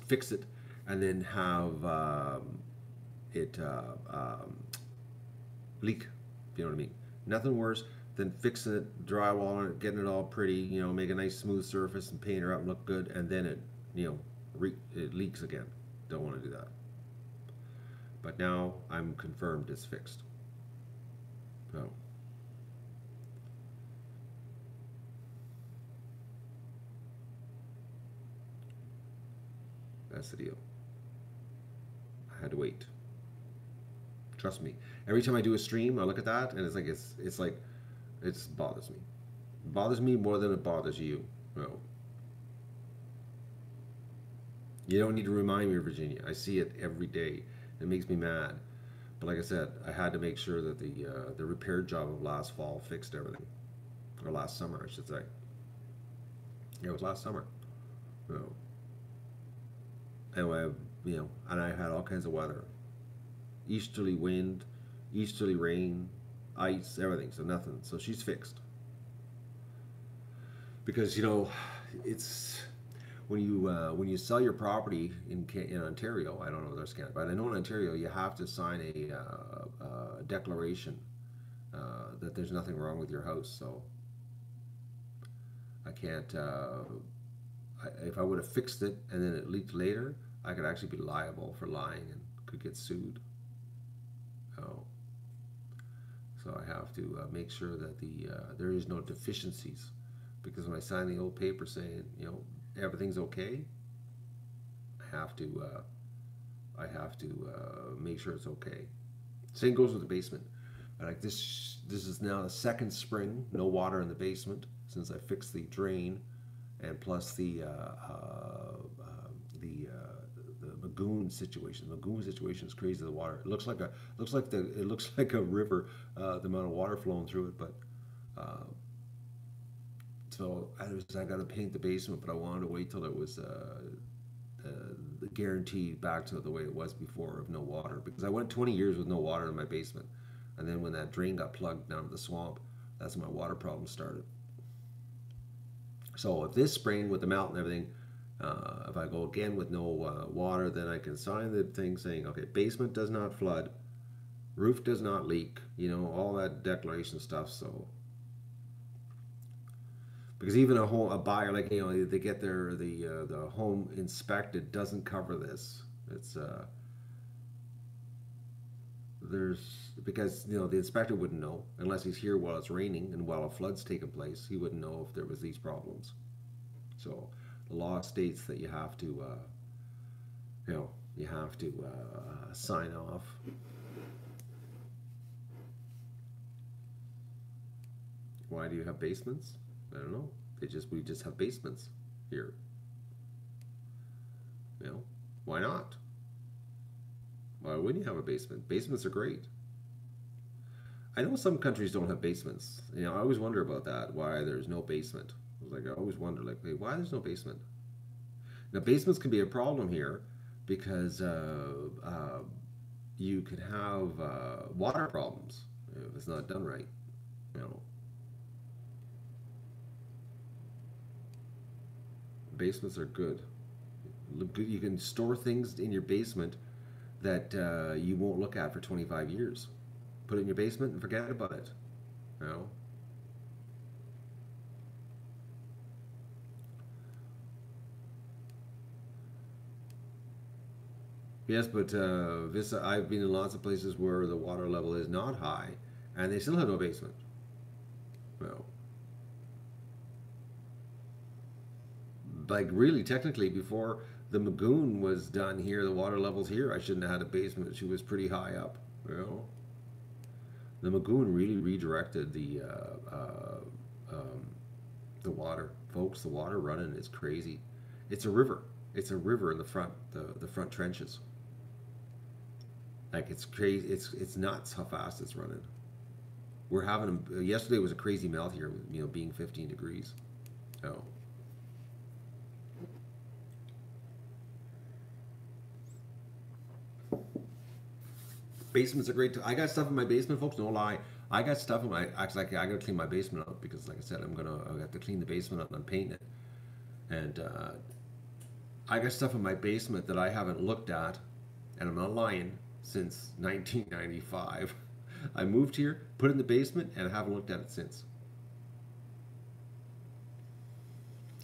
Speaker 1: fix it and then have it leak. If you know what I mean. Nothing worse than fixing it, drywalling it, getting it all pretty, make a nice smooth surface and paint it up and look good, and then it leaks again. Don't want to do that. But now I'm confirmed it's fixed. So. That's the deal. I had to wait. Trust me. Every time I do a stream, I look at that and it's like it bothers me. It bothers me more than it bothers you. No. You don't need to remind me, Virginia. I see it every day. It makes me mad. But like I said, I had to make sure that the repair job of last fall fixed everything, or last summer, I should say. Yeah, it was last summer. No. Anyway, and I had all kinds of weather, easterly wind, easterly rain, ice, everything. So nothing. So she's fixed. Because it's when you sell your property in Ontario. I don't know if there's Canada, but I know in Ontario you have to sign a declaration that there's nothing wrong with your house. So I can't. If I would have fixed it and then it leaked later, I could actually be liable for lying and could get sued. Oh. So I have to make sure that there is no deficiencies, because when I sign the old paper saying everything's okay, I have to make sure it's okay. Same goes with the basement. Like this is now the second spring, no water in the basement since I fixed the drain, and plus the lagoon situation. The lagoon situation is crazy. The water, it looks like a river. The amount of water flowing through it, but uh, so I got to paint the basement, but I wanted to wait till it was uh, guaranteed back to the way it was before of no water, because I went 20 years with no water in my basement, and then when that drain got plugged down to the swamp, that's when my water problem started. So if this spring with the melt and everything, if I go again with no water, then I can sign the thing saying, okay, basement does not flood, roof does not leak, all that declaration stuff. So because even a buyer, like, they get the home inspected, doesn't cover this. It's there's because the inspector wouldn't know unless he's here while it's raining and while a flood's taking place. He wouldn't know if there was these problems. So the law states that you have to sign off. Why do you have basements? I don't know. We just have basements here. Why not? Why wouldn't you have a basement? Basements are great. I know some countries don't have basements. I always wonder about that. Why there's no basement? I always wonder, like, hey, why there's no basement? Now, basements can be a problem here because you could have water problems if it's not done right. You know, basements are good. You can store things in your basement that you won't look at for 25 years. Put it in your basement and forget about it. You know? Yes, but this I've been in lots of places where the water level is not high, and they still have no basement. Well, like really, technically, before the Magoon was done here, the water levels here, I shouldn't have had a basement. She was pretty high up. You know, the Magoon really redirected the water, folks. The water running is crazy. It's a river. It's a river in the front, the front trenches. Like it's crazy. It's nuts how fast it's running. We're having yesterday was a crazy melt here, being 15 degrees. Oh. Basements are great too. I got stuff in my basement, folks. No lie. I got stuff in my. Actually, I got to clean my basement up because, like I said, I have to clean the basement up and paint it. And I got stuff in my basement that I haven't looked at, and I'm not lying, since 1995. I moved here, put it in the basement, and I haven't looked at it since.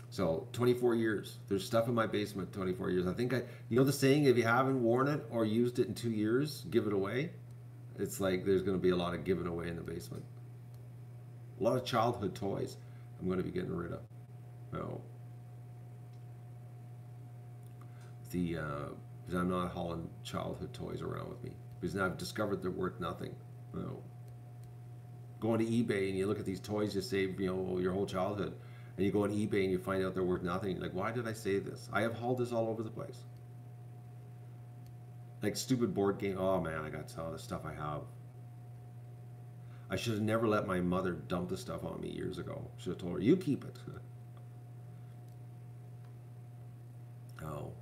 Speaker 1: So 24 years. There's stuff in my basement 24 years. I think the saying, if you haven't worn it or used it in 2 years, give it away. It's like there's going to be a lot of giving away in the basement. A lot of childhood toys I'm going to be getting rid of. No. Because I'm not hauling childhood toys around with me. Because now I've discovered they're worth nothing. No. Going to eBay and you look at these toys you saved, your whole childhood. And you go on eBay and you find out they're worth nothing. You're like, why did I save this? I have hauled this all over the place. Like stupid board game. Oh man, I got all the stuff I have. I should have never let my mother dump the stuff on me years ago. Should have told her, you keep it. Oh.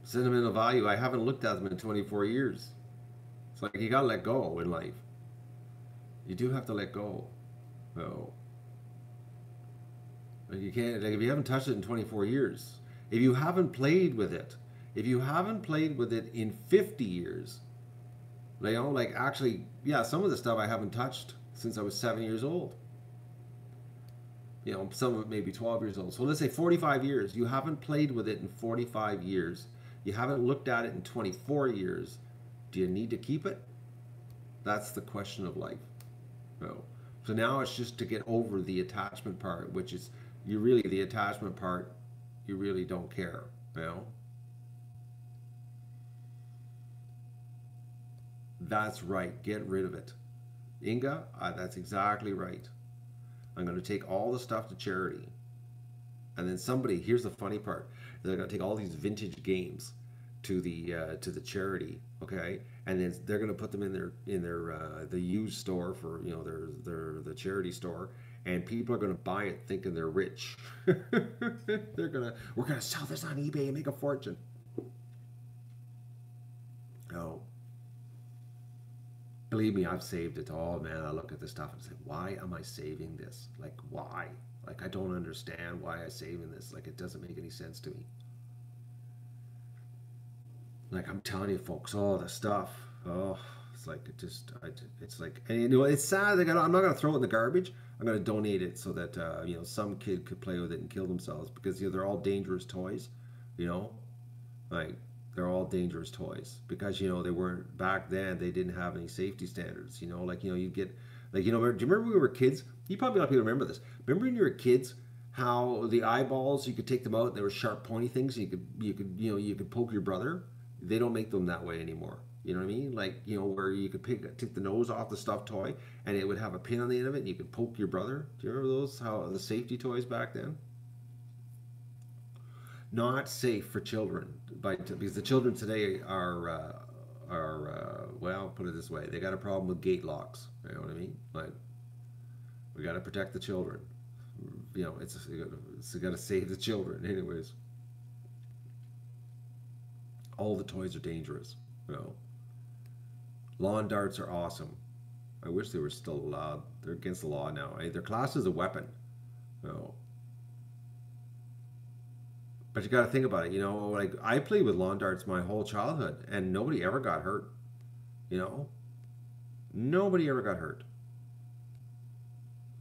Speaker 1: Sentimental value. I haven't looked at them in 24 years. It's like you gotta let go in life. You do have to let go. No. Like you can't, like if you haven't touched it in 24 years, if you haven't played with it, in 50 years, actually, yeah, some of the stuff I haven't touched since I was 7 years old. Some of it maybe 12 years old. So let's say 45 years. You haven't played with it in 45 years. You haven't looked at it in 24 years. Do you need to keep it? That's the question of life. No. So now it's just to get over the attachment part, which is the attachment part, you really don't care, That's right. Get rid of it. Inga, that's exactly right. I'm going to take all the stuff to charity. And then somebody, here's the funny part, they're gonna take all these vintage games to the charity, okay, and then they're gonna put them in their the used store for the charity store, and people are gonna buy it thinking they're rich. We're gonna sell this on eBay and make a fortune. Oh, believe me, I've saved it all, man. I look at this stuff and say, why am I saving this? Like, why? Like, I don't understand why I'm saving this. Like, it doesn't make any sense to me. Like, I'm telling you, folks, all the stuff. Oh, it's like it's like, and it's sad. Like, I'm not gonna throw it in the garbage. I'm gonna donate it so that some kid could play with it and kill themselves because they're all dangerous toys. You know, like they're all dangerous toys because they weren't back then. They didn't have any safety standards. Like you get like do you remember when we were kids? You probably a lot of people remember this. Remember when you were kids? How the eyeballs you could take them out and they were sharp pointy things and you could poke your brother. They don't make them that way anymore. You know what I mean? Like where you could take the nose off the stuffed toy and it would have a pin on the end of it and you could poke your brother. Do you remember those? How the safety toys back then? Not safe for children, because the children today are well, put it this way, they got a problem with gate locks. You know what I mean? Like we got to protect the children. It's got to save the children. Anyways, all the toys are dangerous. Lawn darts are awesome. I wish they were still allowed. They're against the law now. They're classed as a weapon. You know. But you got to think about it. Like I played with lawn darts my whole childhood, and nobody ever got hurt. You know, nobody ever got hurt.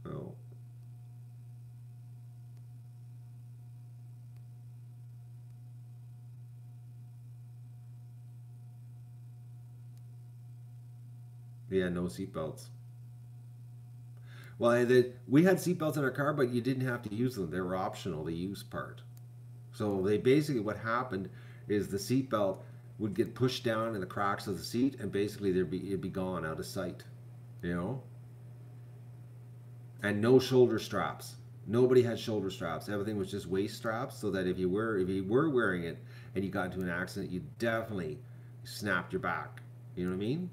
Speaker 1: Oh, yeah, no seatbelts. Well, we had seatbelts in our car, but you didn't have to use them. They were optional, the use part. So they basically what happened is the seatbelt would get pushed down in the cracks of the seat, and basically it'd be gone out of sight. You know, and no shoulder straps. Nobody had shoulder straps. Everything was just waist straps, so that if you were wearing it and you got into an accident, you definitely snapped your back. You know what I mean?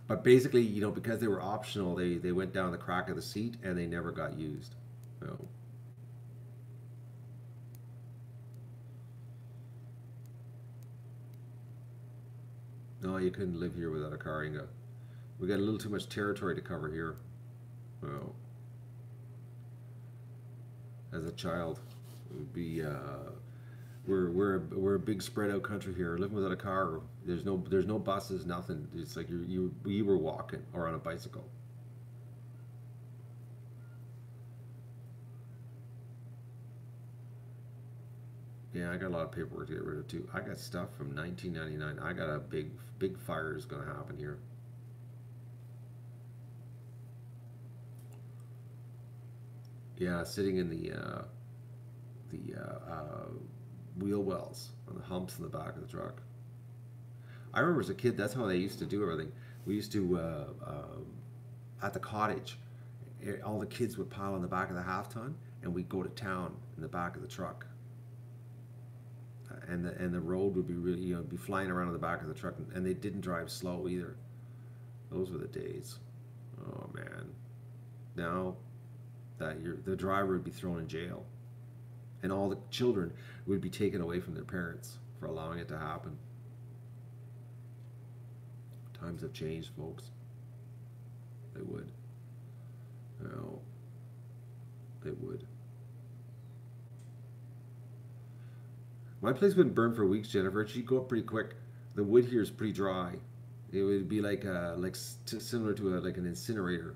Speaker 1: But basically, because they were optional, they went down the crack of the seat and they never got used. So, no, you couldn't live here without a car, Inga. We got a little too much territory to cover here. Well, as a child, it would be we're a big spread out country here. Living without a car, there's no buses, nothing. It's like you were walking or on a bicycle. Yeah, I got a lot of paperwork to get rid of too. I got stuff from 1999. I got a big fire is going to happen here. Yeah, sitting in the wheel wells on the humps in the back of the truck. I remember as a kid, that's how they used to do everything. We used to at the cottage, all the kids would pile on the back of the half ton, and we'd go to town in the back of the truck. And the road would be really be flying around in the back of the truck, and they didn't drive slow either. Those were the days. Oh man! Now the driver would be thrown in jail, and all the children would be taken away from their parents for allowing it to happen. Times have changed, folks. They would. No, they would. My place wouldn't burn for weeks, Jennifer. She'd go up pretty quick. The wood here is pretty dry. It would be similar to like an incinerator.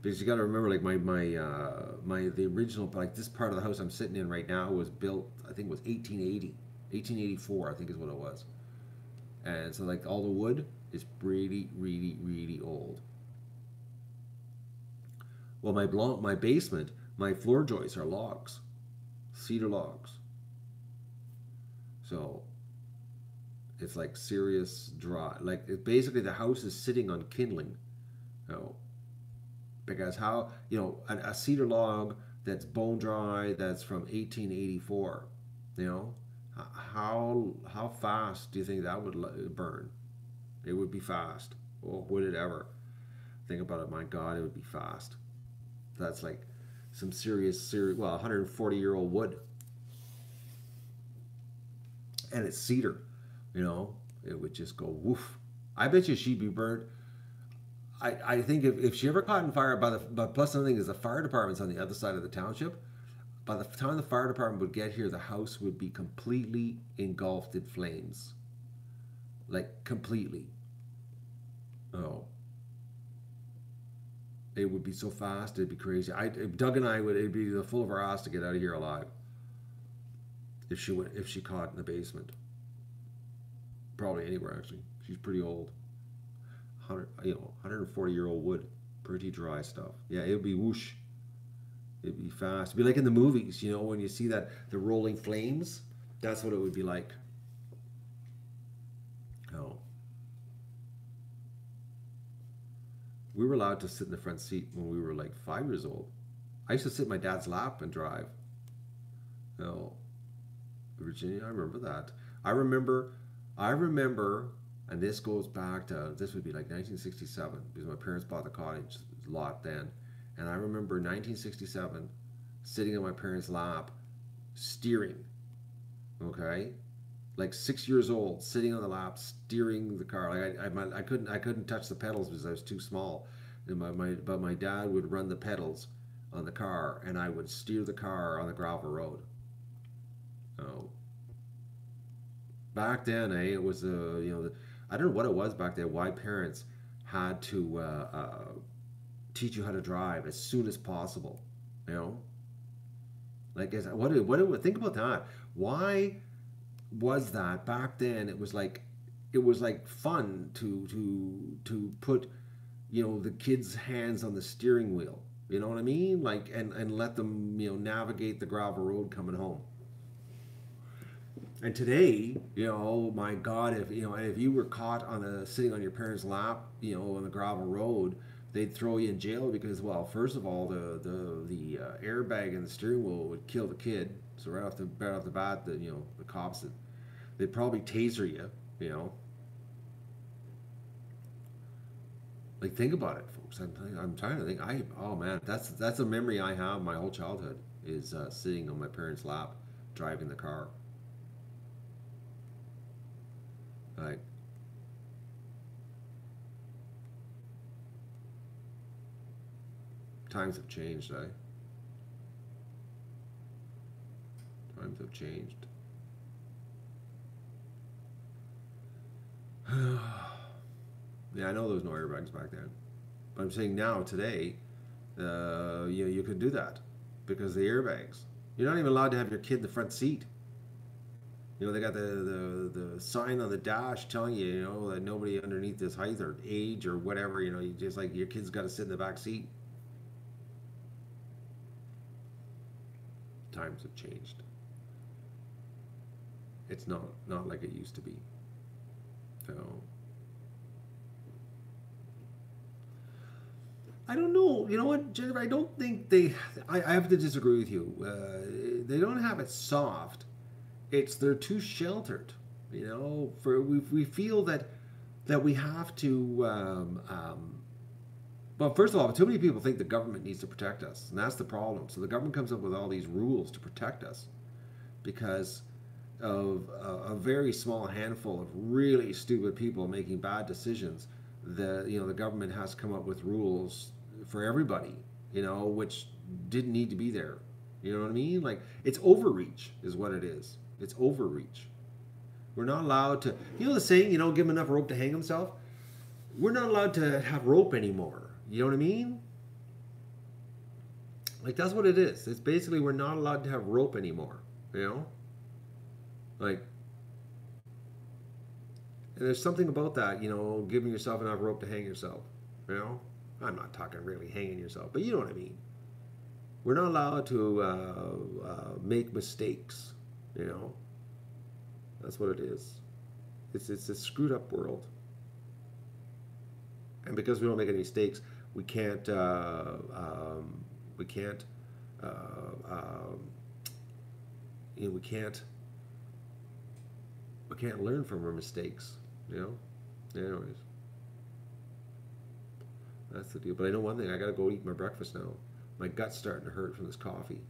Speaker 1: Because you got to remember, like the original, like this part of the house I'm sitting in right now was built, I think it was 1880, 1884, I think is what it was. And so like all the wood is really, really, really old. Well, my basement, my floor joists are logs, cedar logs. So it's like serious dry. Like basically the house is sitting on kindling. So because how, a cedar log that's bone dry, that's from 1884, you know, how fast do you think that would burn? It would be fast. Oh, would it ever? Think about it. My God, it would be fast. That's like some serious, well, 140-year-old wood, and it's cedar. It would just go woof. I bet you she'd be burnt. I think if she ever caught in fire but plus another thing is the fire department's on the other side of the township. By the time the fire department would get here, the house would be completely engulfed in flames, like completely. Oh, it would be so fast, it'd be crazy. Doug and I would, it'd be the full of our ass to get out of here alive if she caught in the basement. Probably anywhere actually. She's pretty old. 140-year-old wood, pretty dry stuff. Yeah, it would be whoosh. It'd be fast. It'd be like in the movies, when you see that the rolling flames. That's what it would be like. Oh, we were allowed to sit in the front seat when we were like 5 years old. I used to sit in my dad's lap and drive. Oh, Virginia, I remember that. I remember, and this goes back to, this would be like 1967 because my parents bought the cottage lot then. And I remember 1967 sitting on my parents' lap, steering, okay? Like 6 years old, sitting on the lap, steering the car. Like I couldn't touch the pedals because I was too small. But my dad would run the pedals on the car, and I would steer the car on the gravel road. Oh, back then, it was I don't know what it was back then. Why parents had to teach you how to drive as soon as possible, you know? Like, think about that. Why was that back then? It was like fun to put the kids' hands on the steering wheel. You know what I mean? Like and let them navigate the gravel road coming home. And today, my God, if you were caught sitting on your parents' lap, on the gravel road, they'd throw you in jail because, well, first of all, the airbag in the steering wheel would kill the kid. So right off the bat, the cops they'd probably taser you. Like, think about it, folks. I'm trying to think. Oh man, that's a memory I have my whole childhood is sitting on my parents' lap, driving the car. Like, times have changed, eh? Times have changed. Yeah, I know there was no airbags back then, but I'm saying now, today, you could do that because of the airbags. You're not even allowed to have your kid in the front seat. They got the sign on the dash telling you, that nobody underneath this height or age or whatever, you just like your kid's got to sit in the back seat. Times have changed. It's not like it used to be. So I don't know. You know what, Jennifer? I don't think I have to disagree with you. They don't have it soft. They're too sheltered. We feel that we have to. Well, first of all, too many people think the government needs to protect us, and that's the problem. So the government comes up with all these rules to protect us because of a very small handful of really stupid people making bad decisions. The government has come up with rules for everybody, which didn't need to be there. You know what I mean? Like, it's overreach is what it is. It's overreach. We're not allowed to, the saying, give him enough rope to hang himself. We're not allowed to have rope anymore. You know what I mean? Like, that's what it is. It's basically we're not allowed to have rope anymore. Like, and there's something about that, giving yourself enough rope to hang yourself. I'm not talking really hanging yourself, but you know what I mean. We're not allowed to make mistakes. That's what it is. It's a screwed up world. And because we don't make any mistakes, we can't we can't uh, um, you know, we can't learn from our mistakes. You know. Anyways, that's the deal. But I know one thing. I gotta go eat my breakfast now. My gut's starting to hurt from this coffee.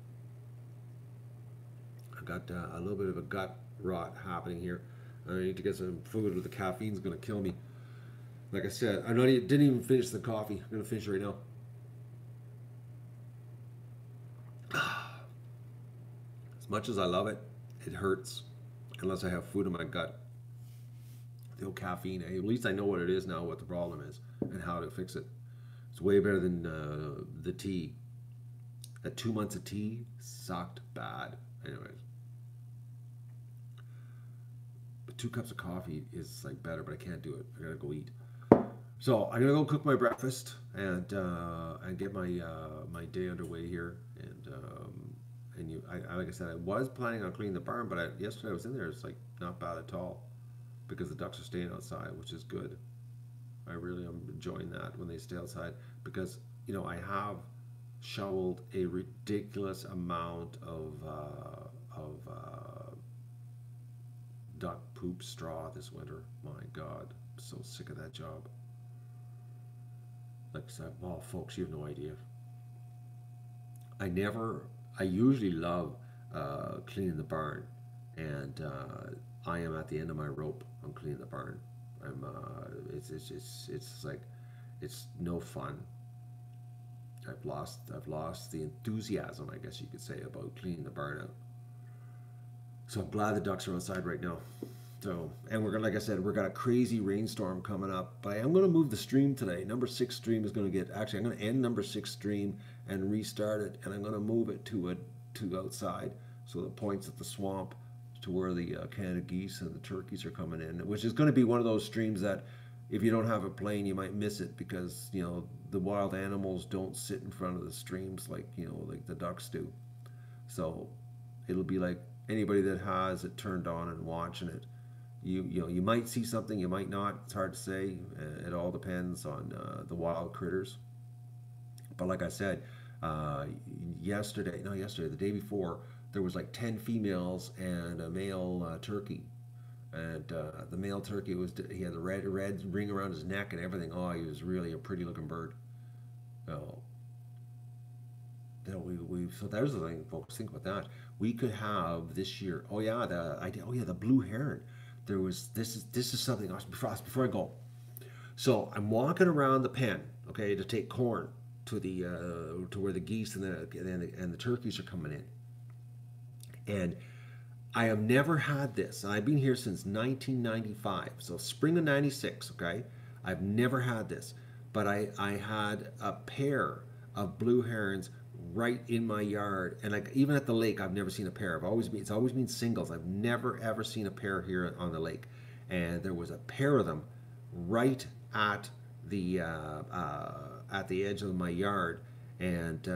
Speaker 1: I've got a little bit of a gut rot happening here. I need to get some food, or the caffeine's gonna kill me. Like I said, didn't even finish the coffee. I'm gonna finish it right now. As much as I love it, it hurts unless I have food in my gut. The old caffeine. At least I know what it is now, what the problem is, and how to fix it. It's way better than the tea. That 2 months of tea sucked bad. Anyways, but 2 cups of coffee is like better, but I can't do it. I gotta go eat. So I'm gonna go cook my breakfast and get my day underway here. And like I said, I was planning on cleaning the barn, but yesterday I was in there. It's like not bad at all because the ducks are staying outside, which is good. I really am enjoying that when they stay outside because I have shoveled a ridiculous amount of duck poop straw this winter. My God, I'm so sick of that job. Like I said, well, folks, you have no idea. I usually love cleaning the barn, and I am at the end of my rope on cleaning the barn. It's like it's no fun. I've lost the enthusiasm, I guess you could say, about cleaning the barn out. So I'm glad the ducks are outside right now. So, and we're gonna, like I said, we're got a crazy rainstorm coming up. But I am gonna move the stream today. Number 6 stream is gonna get, actually, I'm gonna end number 6 stream and restart it, and I'm gonna move it to outside, so it points at the swamp to where the Canada geese and the turkeys are coming in, which is going to be one of those streams that if you don't have a plane, you might miss it because the wild animals don't sit in front of the streams like like the ducks do. So it'll be like anybody that has it turned on and watching it. You might see something, you might not. It's hard to say. It all depends on the wild critters. But like I said, the day before, there was like 10 females and a male turkey. And the male turkey he had the red ring around his neck and everything. Oh, he was really a pretty looking bird. So, so there's the thing, folks. Think about that. We could have this year. Oh yeah, the blue heron. This is something else before I go. So I'm walking around the pen, okay, to take corn to where the geese and the turkeys are coming in. And I have never had this. And I've been here since 1995, so spring of 96, okay? I've never had this. But I had a pair of blue herons right in my yard. And like even at the lake, I've never seen a pair. It's always been singles. I've never ever seen a pair here on the lake. And there was a pair of them right at the edge of my yard, and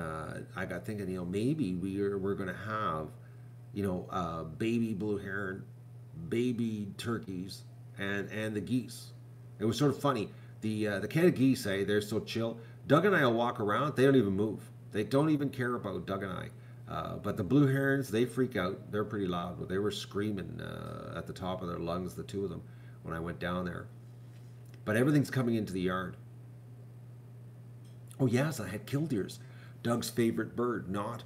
Speaker 1: I got thinking, maybe we're going to have, baby blue heron, baby turkeys, and the geese. It was sort of funny. The Canada geese, they're so chill. Doug and I will walk around. They don't even move. They don't even care about Doug and I. But the blue herons, they freak out. They're pretty loud. They were screaming at the top of their lungs, the two of them, when I went down there. But everything's coming into the yard. Oh yes, I had killdeers, Doug's favorite bird, not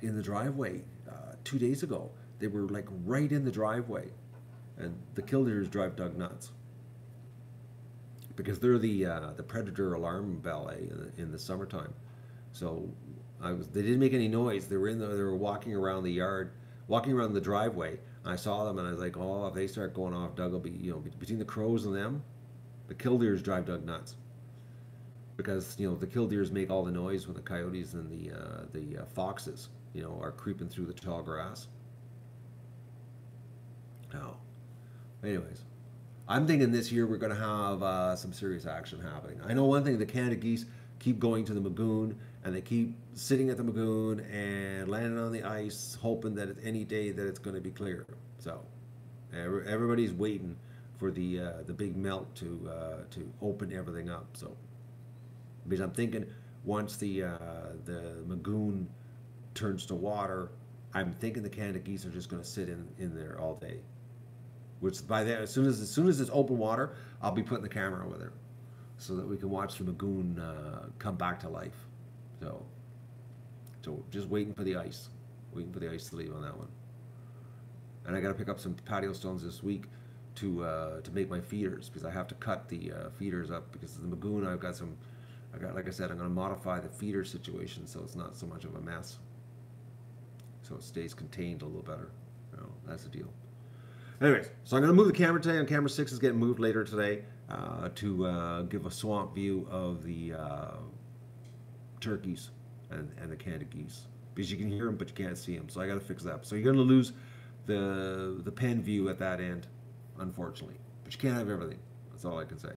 Speaker 1: in the driveway 2 days ago. They were like right in the driveway, and the killdeers drive Doug nuts because they're the predator alarm ballet in the summertime. So they didn't make any noise. They were walking around the yard, walking around the driveway. I saw them and I was like, oh, if they start going off, Doug will be, between the crows and them, the killdeers drive Doug nuts. Because the killdeers make all the noise when the coyotes and the foxes are creeping through the tall grass. Oh, anyways, I'm thinking this year we're going to have some serious action happening. I know one thing: the Canada geese keep going to the Magoon, and they keep sitting at the Magoon and landing on the ice, hoping that any day that it's going to be clear. So everybody's waiting for the big melt to open everything up. So. because I'm thinking once the lagoon turns to water, I'm thinking the Canada geese are just going to sit in there all day. Which by then, as soon as it's open water, I'll be putting the camera over there so that we can watch the lagoon come back to life. So, just waiting for the ice to leave on that one. And I got to pick up some patio stones this week to make my feeders, because I have to cut the feeders up, because the lagoon like I said, I'm going to modify the feeder situation so it's not so much of a mess, so it stays contained a little better. That's the deal. Anyways, so I'm going to move the camera today. On camera 6 is getting moved later today to give a swamp view of the turkeys and the Canada geese, because you can hear them but you can't see them. So I got to fix that. So you're going to lose the pen view at that end, unfortunately. But you can't have everything. That's all I can say.